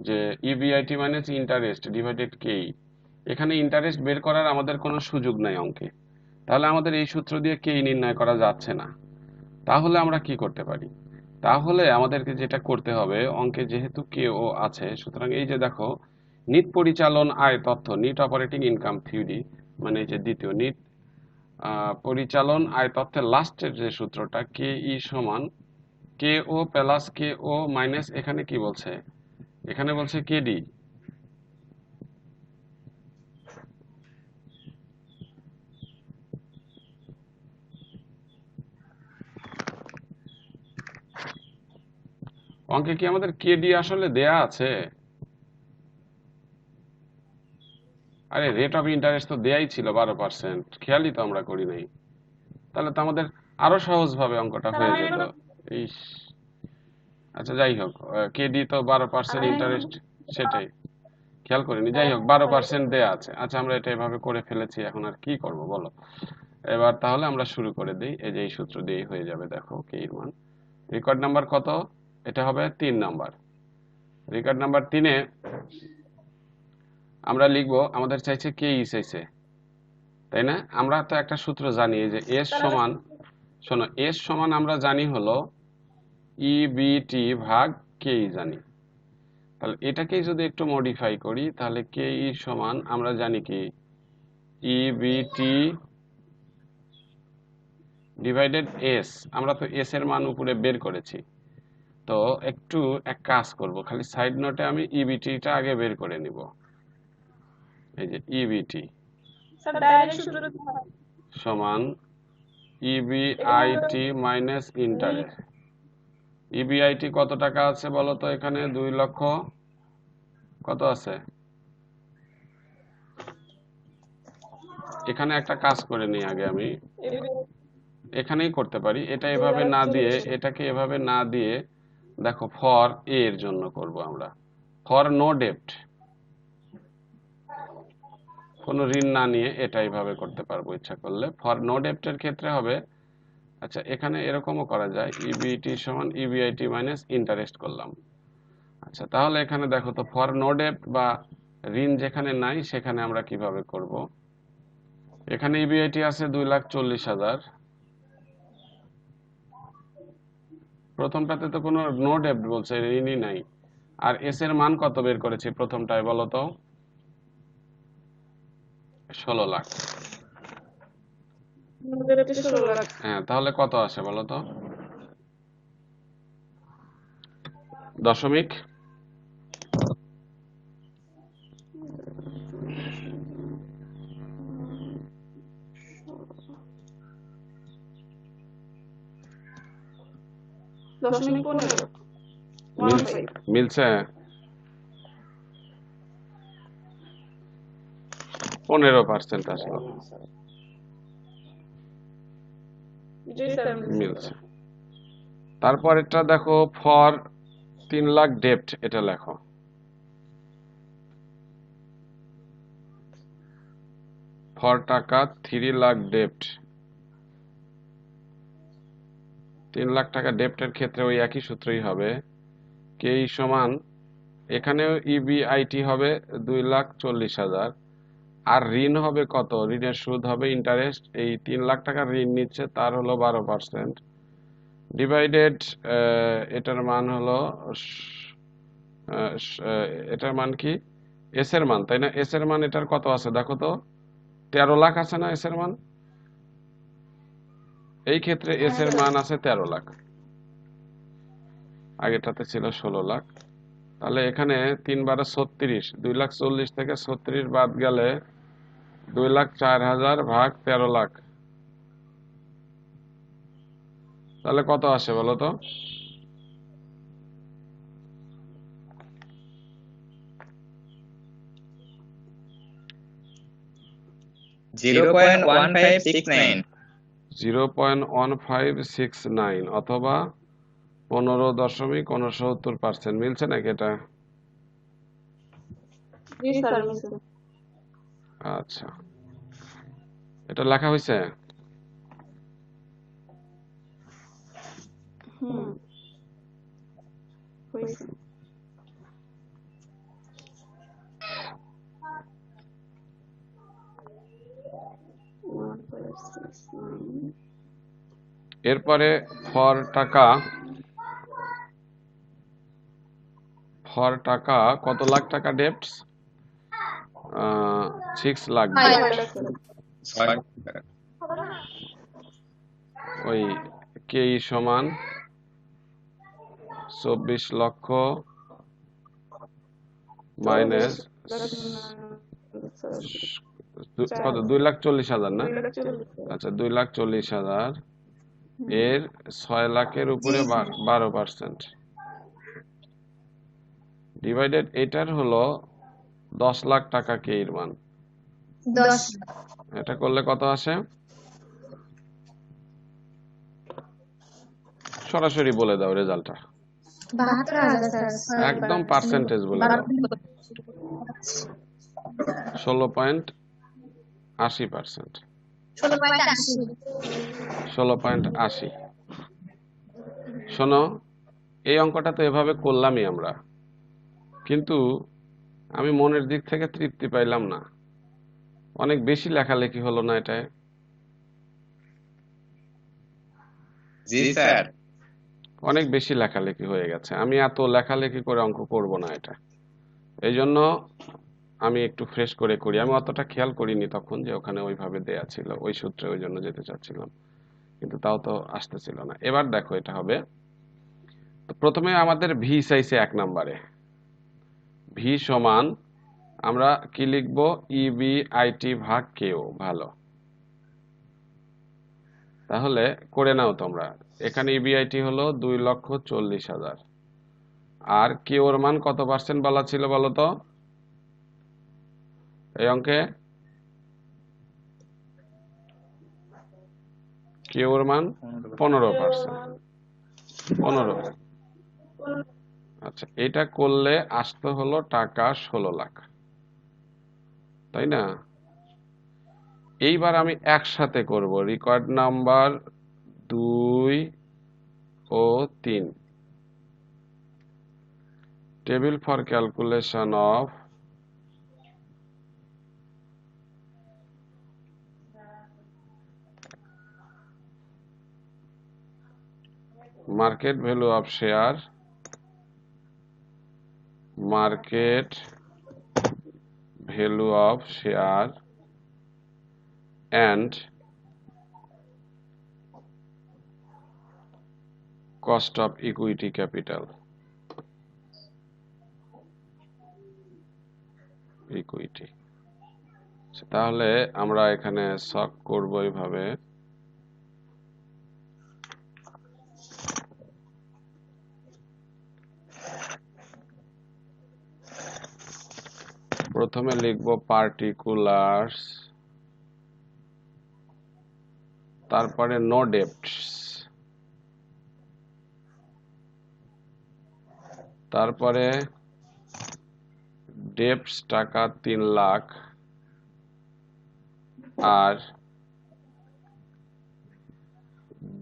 যে ইবিআইটি মাইনাস ইন্টারেস্ট ডিভাইডেড কেই। এখানে ইন্টারেস্ট বের করার আমাদের কোনো সুযোগ নাই অঙ্কে, তাহলে আমাদের এই সূত্র দিয়ে কেই নির্ণয় করা যাচ্ছে না। তাহলে আমরা কি করতে পারি? তাহলে আমাদেরকে যেটা করতে হবে, অঙ্কে যেহেতু কে ও আছে, সুতরাং এই যে দেখো নিট পরিচালন আয় তথ্য, নিট অপারেটিং ইনকাম থিওরি, মানে এই যে দ্বিতীয় নিট পরিচালন আয় তথ্যের লাস্টের যে সূত্রটা কে ই সমান কে ও প্লাস কে ও মাইনাস, এখানে কি বলছে? এখানে বলছে কেডি। অঙ্কে কি আমাদের কেডি আসলে দেয়া আছে? আরে রেট অফ ইন্টারেস্ট তো দেয়াই ছিল 12%, খেয়ালই তো আমরা করি নাই। তাহলে তো আমাদের আরো সহজ ভাবে অঙ্কটা স্যার হয়ে আমি যেত। এগুলো ইস, আচ্ছা যাই হোক, কেডি তো 12% ইন্টারেস্ট, সেটাই খেয়াল করিনি। যাই হোক 12% দেয়া আছে। আচ্ছা আমরা এটা এভাবে করে ফেলেছি, এখন আর কি করব বলো। এবার তাহলে আমরা শুরু করে দিই। এই যে এই সূত্র দিয়েই হয়ে যাবে। দেখো কে এর মান, রেকর্ড নাম্বার কত, এটা হবে 3 নাম্বার। রেকর্ড নাম্বার 3-এ আমরা লিখবো, আমাদের চাইছে কে ই চাইছে, তাই না? আমরা তো একটা সূত্র জানি যে এস স্যার আমি সমান, শোনো, এস সমান আমরা জানি হলো ইবিটি ভাগ কে ই জানি। তাহলে এটাকেই যদি একটু মডিফাই করি, তাহলে কে ই সমান আমরা জানি কি ইবিটি ডিভাইডেড এস। আমরা তো এস এর মান উপরে বের করেছি। তো একটু এক কাজ করব, খালি সাইড নোটে আমি ইবিটিটা আগে বের করে নিব। এই যে ইবিটি স্যার ডাইরেক্ট সূত্র দিতে হয়। সমান এখানে তো ইবিআইটি মাইনাস ইন্টারেস্ট। ইবিআইটি কত টাকা আছে বলো তো, এখানে 2 লক্ষ কত আছে। এখানে একটা কাজ করে নিই আগে আমি, এখানেই করতে পারি। এটা 2 এভাবে লাখ না দিয়ে, 40,000। এটাকে এভাবে না দিয়ে, দেখো ফর এ এর জন্য করব আমরা, ফর নো ডেপ্ট, কোনো ঋণ না নিয়ে এটা এইভাবে করতে পারবো ইচ্ছা করলে। ফর নো ডেপ্টের ক্ষেত্রে হবে, আচ্ছা এখানে এরকমও করা যায়, ইবিটি সমান ইবিআইটি মাইনাস ইন্টারেস্ট করলাম। আচ্ছা তাহলে এখানে দেখো তো, ফর নো ডেপ্ট বা ঋণ যেখানে নাই সেখানে আমরা কিভাবে করব। এখানে ইবিআইটি আছে 2,40,000, প্রথমটাতে তো কোনো নো ডেপ্ট বলছে, ঋণই নাই। আর এস এর মান কত বের করেছি প্রথমটায় বলো তো, 16 লাখ। আমাদের এটা 16 লাখ। হ্যাঁ তাহলে কত আসে বলো তো, দশমিক দশমিক 15 মিলছে, 15 মিলছে 15% আসলো, জি স্যার মিলছে। তারপর এটা দেখো, ফর 3 লাখ ডেপ্ট, এটা লেখো। ফর টাকা 3 লাখ ডেপ্ট, 3 লাখ টাকা ডেপ্টের ক্ষেত্রে ওই একই সূত্রই হবে, কে ই সমান, এখানেও ইবিআইটি হবে 2,40,000, আর ঋণ হবে কত, ঋণের সুদ হবে ইন্টারেস্ট, এই 3 লাখ টাকার ঋণ নিচ্ছে তার হলো 12%, ডিভাইডেড এটার মান হলো এটার মান কি, এস এর মান, তাই না? এস এর মান এটার কত আছে দেখো তো, 13 লাখ আছে না এস এর মান? এই ক্ষেত্রে এস এর মান আছে 13 লাখ, আগেরটাতে ছিল 16 লাখ। তাহলে এখানে 3 বারে 36, 2,40,000 থেকে 36 বাদ গেলে 2,04,000 ভাগ 13 লাখ, তাহলে কত আসে বলো তো? 0.1569। 0.1569 অথবা 15.69%। মিলছে নাকি এটা? জি স্যার মিলছে। আচ্ছা এটা লেখা হয়েছে। হুম হইছে। এরপরে ফর টাকা, ফর টাকা কত লাখ টাকা ডেপ্টস, 6 লাখ ডেপ্ট, ওই কে ই সমান 24 লক্ষ মাইনাস কত, 2,40,000 না? আচ্ছা 2,40,000 এর 6 লাখের উপরে 12%, ডিভাইডেড এটার হলো 10 লাখ টাকা কে এর মান। 10 এটা করলে কত আসে? সরাসরি বলে দাও রেজাল্টটা, 72,000 স্যার একদম পার্সেন্টেজ বলে দাও। 16.80%, 16.80 16.80। শোনো, এই অঙ্কটা তো এভাবে করলামই আমরা, কিন্তু আমি মনের দিক থেকে তৃপ্তি পাইলাম না। অনেক বেশি লেখালেখি হলো না এটায়? জি স্যার। অনেক বেশি লেখালেখি হয়ে গেছে। আমি এত লেখালেখি করে অঙ্ক করব না এটা। এই জন্য আমি একটু ফ্রেশ করে করি। আমি অতটা খেয়াল করিনি তখন যে ওখানে ওইভাবে দেয়া ছিল, ওই সূত্রে ওই জন্য যেতে চাচ্ছিলাম, কিন্তু তাও তো আসতেছিল না। এবার দেখো এটা হবে, তো প্রথমে আমাদের ভি চাইছে 1 নম্বরে। ভি সমান আমরা কি লিখব? ইবিআইটি ভাগ কেও। ভালো, তাহলে করে নাও তোমরা। এখানে ইবিআইটি হলো 2,40,000, আর কেওর মান কত পার্সেন্ট বলা ছিল বলো তো এই অঙ্কে? কেওর মান 15%। 15। আচ্ছা, এটা করলে আসতে হলো টাকা 16 লাখ, তাই না? এইবার আমি একসাথে করব রেকর্ড নাম্বার 2 ও 3, table for calculation of market value of share, market value of share and cost of equity capital, equity. তাহলে আমরা এখানে সক করব এইভাবে, প্রথমে লিখব পার্টিকুলার্স, তারপরে নো ডেপ্টস, তারপরে ডেপ্টস টাকা 3 লাখ আর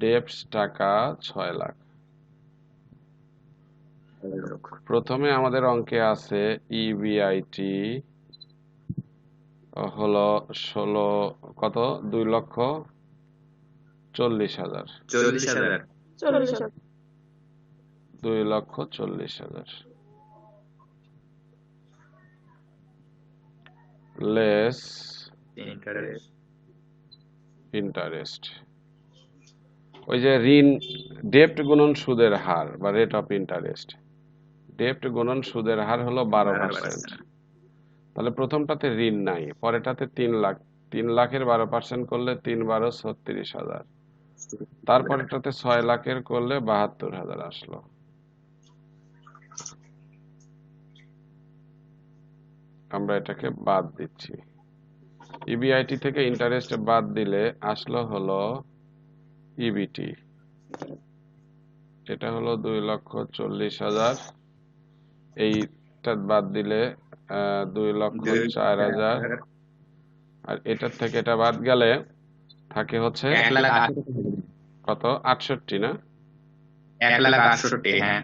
ডেপ্টস টাকা 6 লাখ। প্রথমে আমাদের অঙ্কে আছে ইবিআইটি হলো 16 কত 2,40,000, 40,000। 2,40,000 লেস ইন্টারেস্ট। ওই যে ঋণ, ডেপ্ট গুণন সুদের হার বা রেট অফ ইন্টারেস্ট, ডেপ্ট গুণন সুদের হার হলো 12%। তাহলে প্রথমটাতে ঋণ নাই, পরেরটাতে 3 লাখ, 3 লাখের 12% করলে 3 12 36,000, তারপরেরটাতে 6 লাখের করলে 72,000 আসলো। আমরা এটাকে বাদ দিচ্ছি, ইবিআইটি থেকে ইন্টারেস্ট বাদ দিলে আসলো হলো ইবিটি, এটা হলো 2,40,000, এইটা বাদ দিলে 2,04,000, আর এটার থেকে এটা বাদ গেলে থাকে হচ্ছে 1,68,000। কত 68 না? 1,68,000, হ্যাঁ।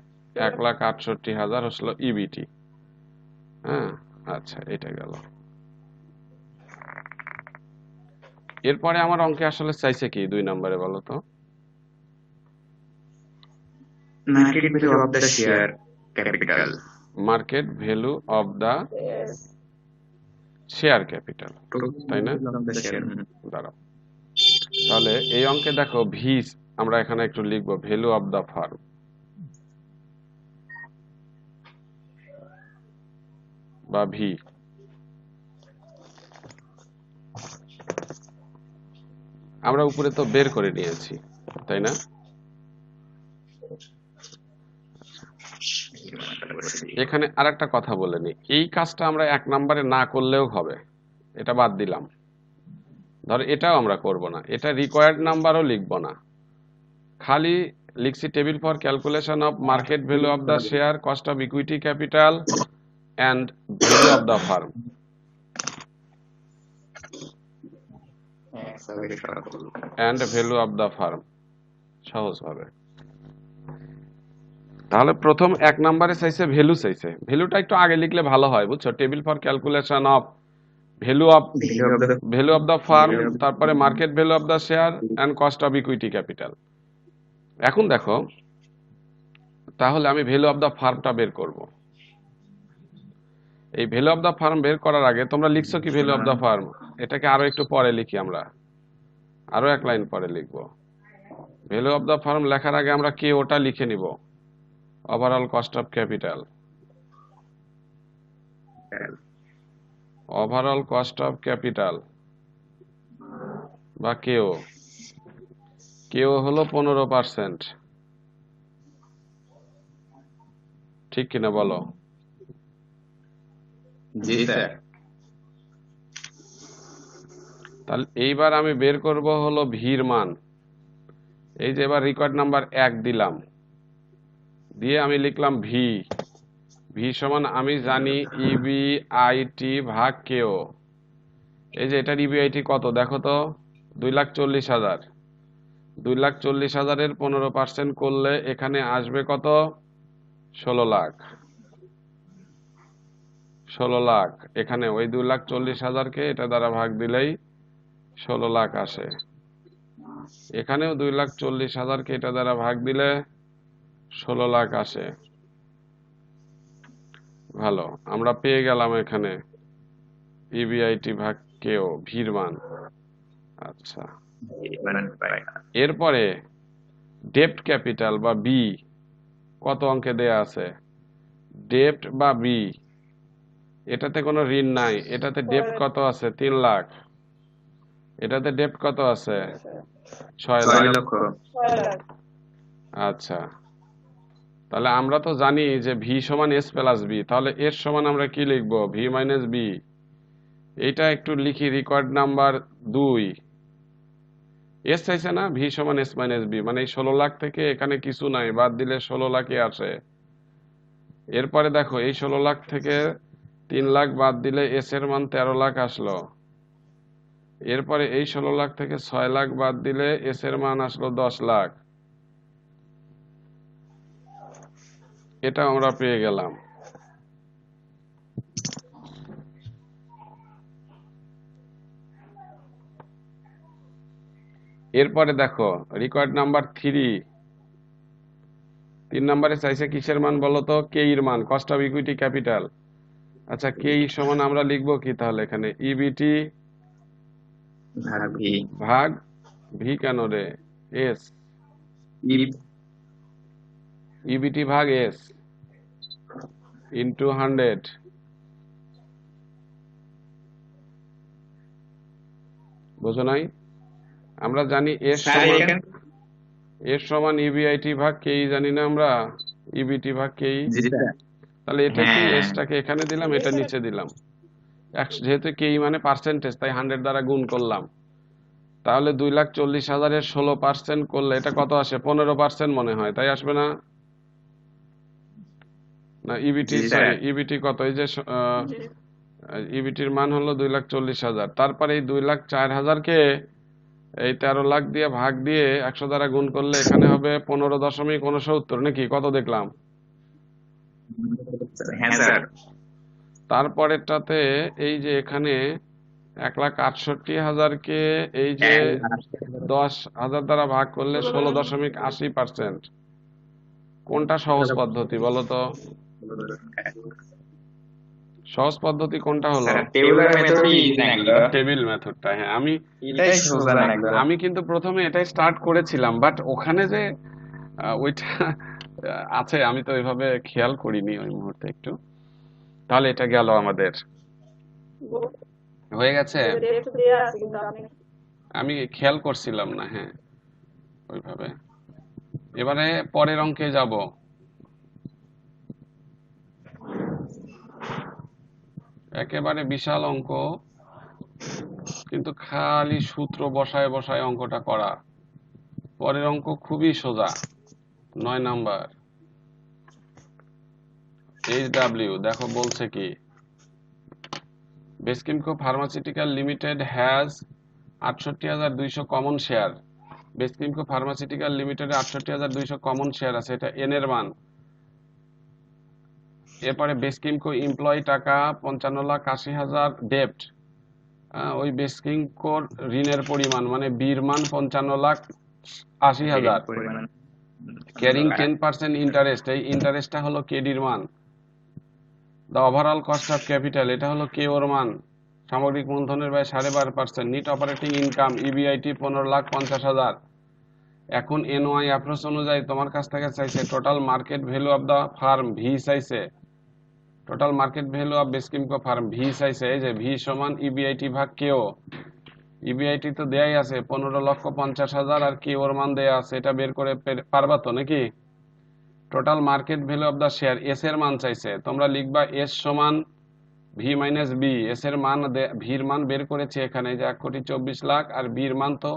1,68,000 হলো ইবিটি। হ্যাঁ, আচ্ছা, এটা গেল। এরপরে আমার অঙ্কে আসলে চাইছে কি 2 নম্বরে বলো তো? Market value of the share capital. Market value of the share capital, তাই না? দাঁড়াও, তাহলে এই অঙ্কে দেখো ভি আমরা এখানে একটু লিখবো, ভ্যালু অফ দা ফার্ম বা ভি। আমরা উপরে তো বের করে নিয়েছি, তাই না? এখানে আরেকটা কথা বলে নি, এই কাজটা আমরা 1 নম্বরে না করলেও হবে, এটা বাদ দিলাম। ধর এটাও আমরা করব না, এটা রিকোয়ার্ড নাম্বারও লিখব না, খালি লিখছি table for calculation of market value of the share, cost of equity capital and value of the farm. And value of the farm, সহজভাবে। তাহলে প্রথম 1 নম্বরে চাইছে ভ্যালু, চাইছে ভ্যালুটা একটু আগে লিখলে ভালো হয়, বুঝছো? Table for calculation of value of the firm, তারপরে market value of the share and cost of equity capital. এখন দেখো, তাহলে আমি ভ্যালু অফ দ্য ফার্মটা বের করব। এই ভ্যালু অফ দ্য ফার্ম বের করার আগে তোমরা লিখছো কি ভ্যালু অফ দ্য ফার্ম? এটাকে আরো একটু পরে লিখি, আমরা আরো 1 লাইন পরে লিখবো। ভ্যালু অফ দ্য ফার্ম লেখার আগে আমরা কে ওটা লিখে নিব, overall cost of capital. Overall cost of capital বা কেও, কেও হলো 15%, ঠিক কিনা বলো? জি স্যার। তাহলে এইবার আমি বের করব হলো ভির মান। এই যে এবার রেকর্ড নাম্বার 1 দিলাম, দিয়ে আমি লিখলাম ভি। ভি সমান আমি জানি ইবিআইটি ভাগ কেও। এই যে এটার ইবিআইটি কত দেখো তো, 2,40,000। 2,40,000 এর 15% করলে এখানে আসবে কত? 16 লাখ। 16 লাখ এখানে ওই 2,40,000 কে এটা দ্বারা ভাগ দিলেই 16 লাখ আসে। এখানেও 2,40,000 কে এটা দ্বারা ভাগ দিলে 16 লাখ আসে। ভালো, আমরা পেয়ে গেলাম এখানে ইবিআইটি ভাগ কেও ভির মান। আচ্ছা, এরপরে ডেপ্ট ক্যাপিটাল বা বি কত অঙ্কে দেয়া আছে? ডেপ্ট বা বি, এটাতে কোনো ঋণ নাই, এটাতে ডেপ্ট কত আছে? 3 লাখ। এটাতে ডেপ্ট কত আছে? 6 লাখ। আচ্ছা, তাহলে আমরা তো জানি যে ভি সমান এস প্লাস বি, তাহলে এর সমান আমরা কি লিখবো? V minus B. এইটা একটু লিখি, রেকর্ড নাম্বার 2। এস চাইছে না, ভি সমান এস মাইনাস বি, মানে এই 16 লাখ থেকে এখানে কিছু নাই, বাদ দিলে 16 লাখই আসে। এরপরে দেখো, এই 16 লাখ থেকে 3 লাখ বাদ দিলে এস এর মান 13 লাখ আসলো। এরপরে এই 16 লাখ থেকে 6 লাখ বাদ দিলে এস এর মান আসলো 10 লাখ। এটা আমরা পেয়ে গেলাম। এরপরে দেখো, রেকর্ড নাম্বার 3 নম্বরে চাইছে কিসের মান বলো তো? কে এর মান, কস্ট অফ ইকুইটি ক্যাপিটাল। আচ্ছা, কে সমান আমরা লিখবো কি তাহলে? এখানে ইবিটি ভাগ ভি কেন রে? এস। ইবিটি ভাগ এস ইন্টু 100। বুঝো নাই? আমরা জানি এর সমান ইবিআইটি ভাগ কেই, জানি না আমরা? ইবিটি ভাগ কেই। তাহলে এটা কি, এসটাকে এখানে দিলাম, এটা নিচে দিলাম। যেহেতু কেই মানে পার্সেন্টেজ, তাই 100 দ্বারা গুণ করলাম। তাহলে 2,40,000 এর 16% করলে এটা কত আসে? 15% মনে হয়, তাই আসবে না? না, ইবিটি, সরি, ইবিটি কত? এই যে ইবিটির মান হলো 2,40,000, তারপরে এই 2,04,000 কে এই 13 লাখ দিয়ে ভাগ দিয়ে 100 দ্বারা গুণ করলে এখানে হবে 15.69, নাকি? কত দেখলাম? তারপরেরটাতে এই যে এখানে 1,68,000 কে এই যে 10,000 দ্বারা ভাগ করলে 16.80%। কোনটা সহজ পদ্ধতি বলো তো? সহজ পদ্ধতি কোনটা হলো? টেবিল মেথডটা। হ্যাঁ, আমি কিন্তু প্রথমে এটাই স্টার্ট করেছিলাম, বাট ওখানে যে ওইটা আছে আমি তো ওইভাবে খেয়াল করিনি ওই মুহূর্তে একটু। তাহলে এটা গেল আমাদের, হয়ে গেছে। আমি খেয়াল করছিলাম না, হ্যাঁ, ওইভাবে। এবারে পরের অঙ্কে যাব। একেবারে বিশাল অঙ্ক, কিন্তু খালি সূত্র বসায় বসায় অঙ্কটা করা। পরের অঙ্ক খুবই সোজা, 9 নাম্বার। HW দেখো বলছে কি, বেসকিমকো ফার্মাসিউটিক্যাল লিমিটেড হ্যাজ ৬৮,২০০ কমন শেয়ার। বেসকিমকো ফার্মাসিউটিক্যাল লিমিটেডে ৬৮,২০০ কমন শেয়ার আছে, এটা এন এর মান। এরপরে বেসকিমকো এমপ্লয়ি টাকা ৫৫,৮০,০০০ ডেপ্ট। ওই বেসকিমকোর ঋণের পরিমাণ মানে বির মান ৫৫,৮০,০০০। পরিমাণ ক্যারিং 10% ইন্টারেস্ট, এই ইন্টারেস্টটা হলো কেডির মান। The overall cost of capital, এটা হলো কে ওর মান। সামগ্রিক মূলধনের ব্যয় 12.5%। Net operating income EBIT 15,50,000। এখন এনওআই অ্যাপ্রোচ অনুযায়ী তোমার কাছ থেকে চাইছে total market value of the firm, V চাইছে। Total market value of Beximco firm, V চাইছে। এই যে ভি সমান ইবিআইটি ভাগ কেও। ইবিআইটি তো দেয়াই আছে 15,50,000 আর কে ওর মান দেয়া আছে, এটা বের করে পারবা তো নাকি? Total market value of the share, S এর মান চাইছে। তোমরা লিখবা এস সমান ভি মাইনাস বি। এস এর মান, ভির মান বের করেছি এখানে, যে 1,24,00,000 আর বির মান তো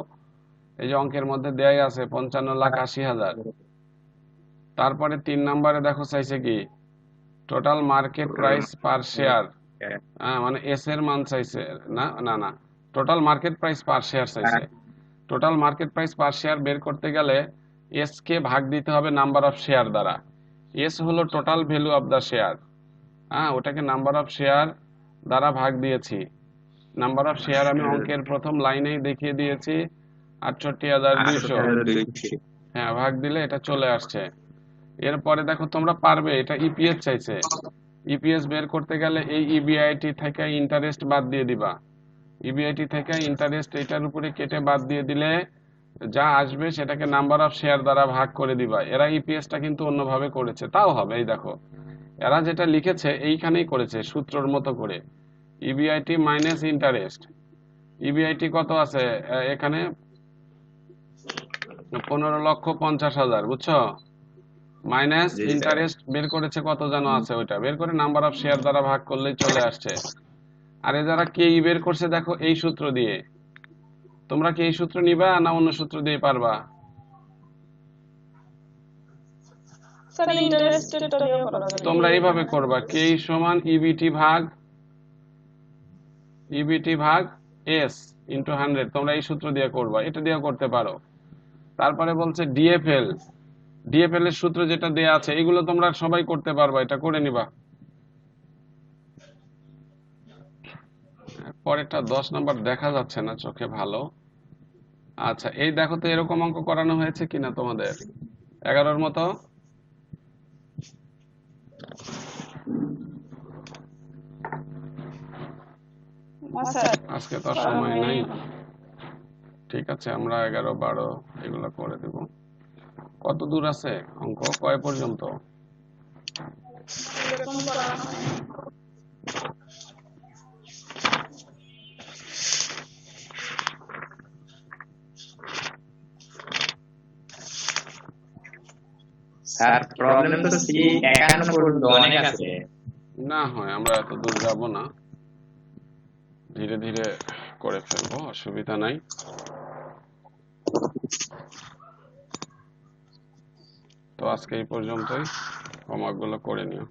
এই যে অঙ্কের মধ্যে দেয়াই আছে 55,80,000। তারপরে 3 নম্বরে দেখো চাইছে কি, total market price per share. মানে এস এর মান চাইছে, না না না, total market price per share চাইছে। Total market price per share বের করতে গেলে এস কে ভাগ দিতে হবে নাম্বার অফ শেয়ার দ্বারা। এস হলো total value of the share, ওটাকে নাম্বার অফ শেয়ার দ্বারা ভাগ দিয়েছি। নাম্বার অফ শেয়ার আমি অঙ্কের প্রথম লাইনেই দেখিয়ে দিয়েছি, ৬৮,২০০। হ্যাঁ, ভাগ দিলে এটা চলে আসছে। এরপরে দেখো তোমরা পারবে, এটা ইপিএস চাইছে। ইপিএস বের করতে গেলে এই ইবিআইটি থেকে ইন্টারেস্ট বাদ দিয়ে দিবা। ইবিআইটি থেকে ইন্টারেস্ট এটার উপরে কেটে বাদ দিয়ে দিলে যা আসবে সেটাকে নাম্বার অফ শেয়ার দ্বারা ভাগ করে দিবা। এরা ইপিএসটা কিন্তু অন্যভাবে করেছে, তাও হবে। এই দেখো এরা যেটা লিখেছে এইখানেই করেছে সূত্রর মতো করে, ইবিআইটি মাইনাস ইন্টারেস্ট। ইবিআইটি কত আছে এখানে, 15,50,000, বুঝছো? মাইনাস ইন্টারেস্ট বের করেছে কত যেন আছে, ওইটা বের করে নাম্বার অফ শেয়ার দ্বারা ভাগ করলেই চলে আসছে। আর এ যারা কে বের করছে দেখো এই সূত্র দিয়ে। তোমরা কি এই সূত্র নিবা না অন্য সূত্র দিয়ে পারবা? স্যার ইন্টারেস্টেডটা দিয়ে করা যাবে। তোমরা এইভাবে করবা, কে সমান ইবিটি ভাগ এস ইন্টু 100। তোমরা এই সূত্র দিয়ে করবা, এটা দিয়েও করতে পারো। তারপরে বলছে ডিএফএল, ডিএফএল এর সূত্র যেটা দেয়া আছে, এগুলো তোমরা সবাই করতে পারবা, এটা করে নিবা। পরেরটা 10 নাম্বার দেখা যাচ্ছে না চোখে ভালো। আচ্ছা, এই দেখো তো এরকম অঙ্ক করানো হয়েছে কিনা তোমাদের 11-র মতো। না স্যার, আজকে তো আর সময় নাই। ঠিক আছে, আমরা 11, 12 এগুলো করে দেব। কত দূর আছে অঙ্ক, কয় পর্যন্ত? এরকম করা হয়। স্যার প্রবলেম তো সি 51 পর্যন্ত অনেক আছে। না হয় আমরা এত দূর যাব না, ধীরে ধীরে করে ফেলবো, অসুবিধা নাই। তো আজকে এই পর্যন্তই, হোমওয়ার্কগুলো করে নিও।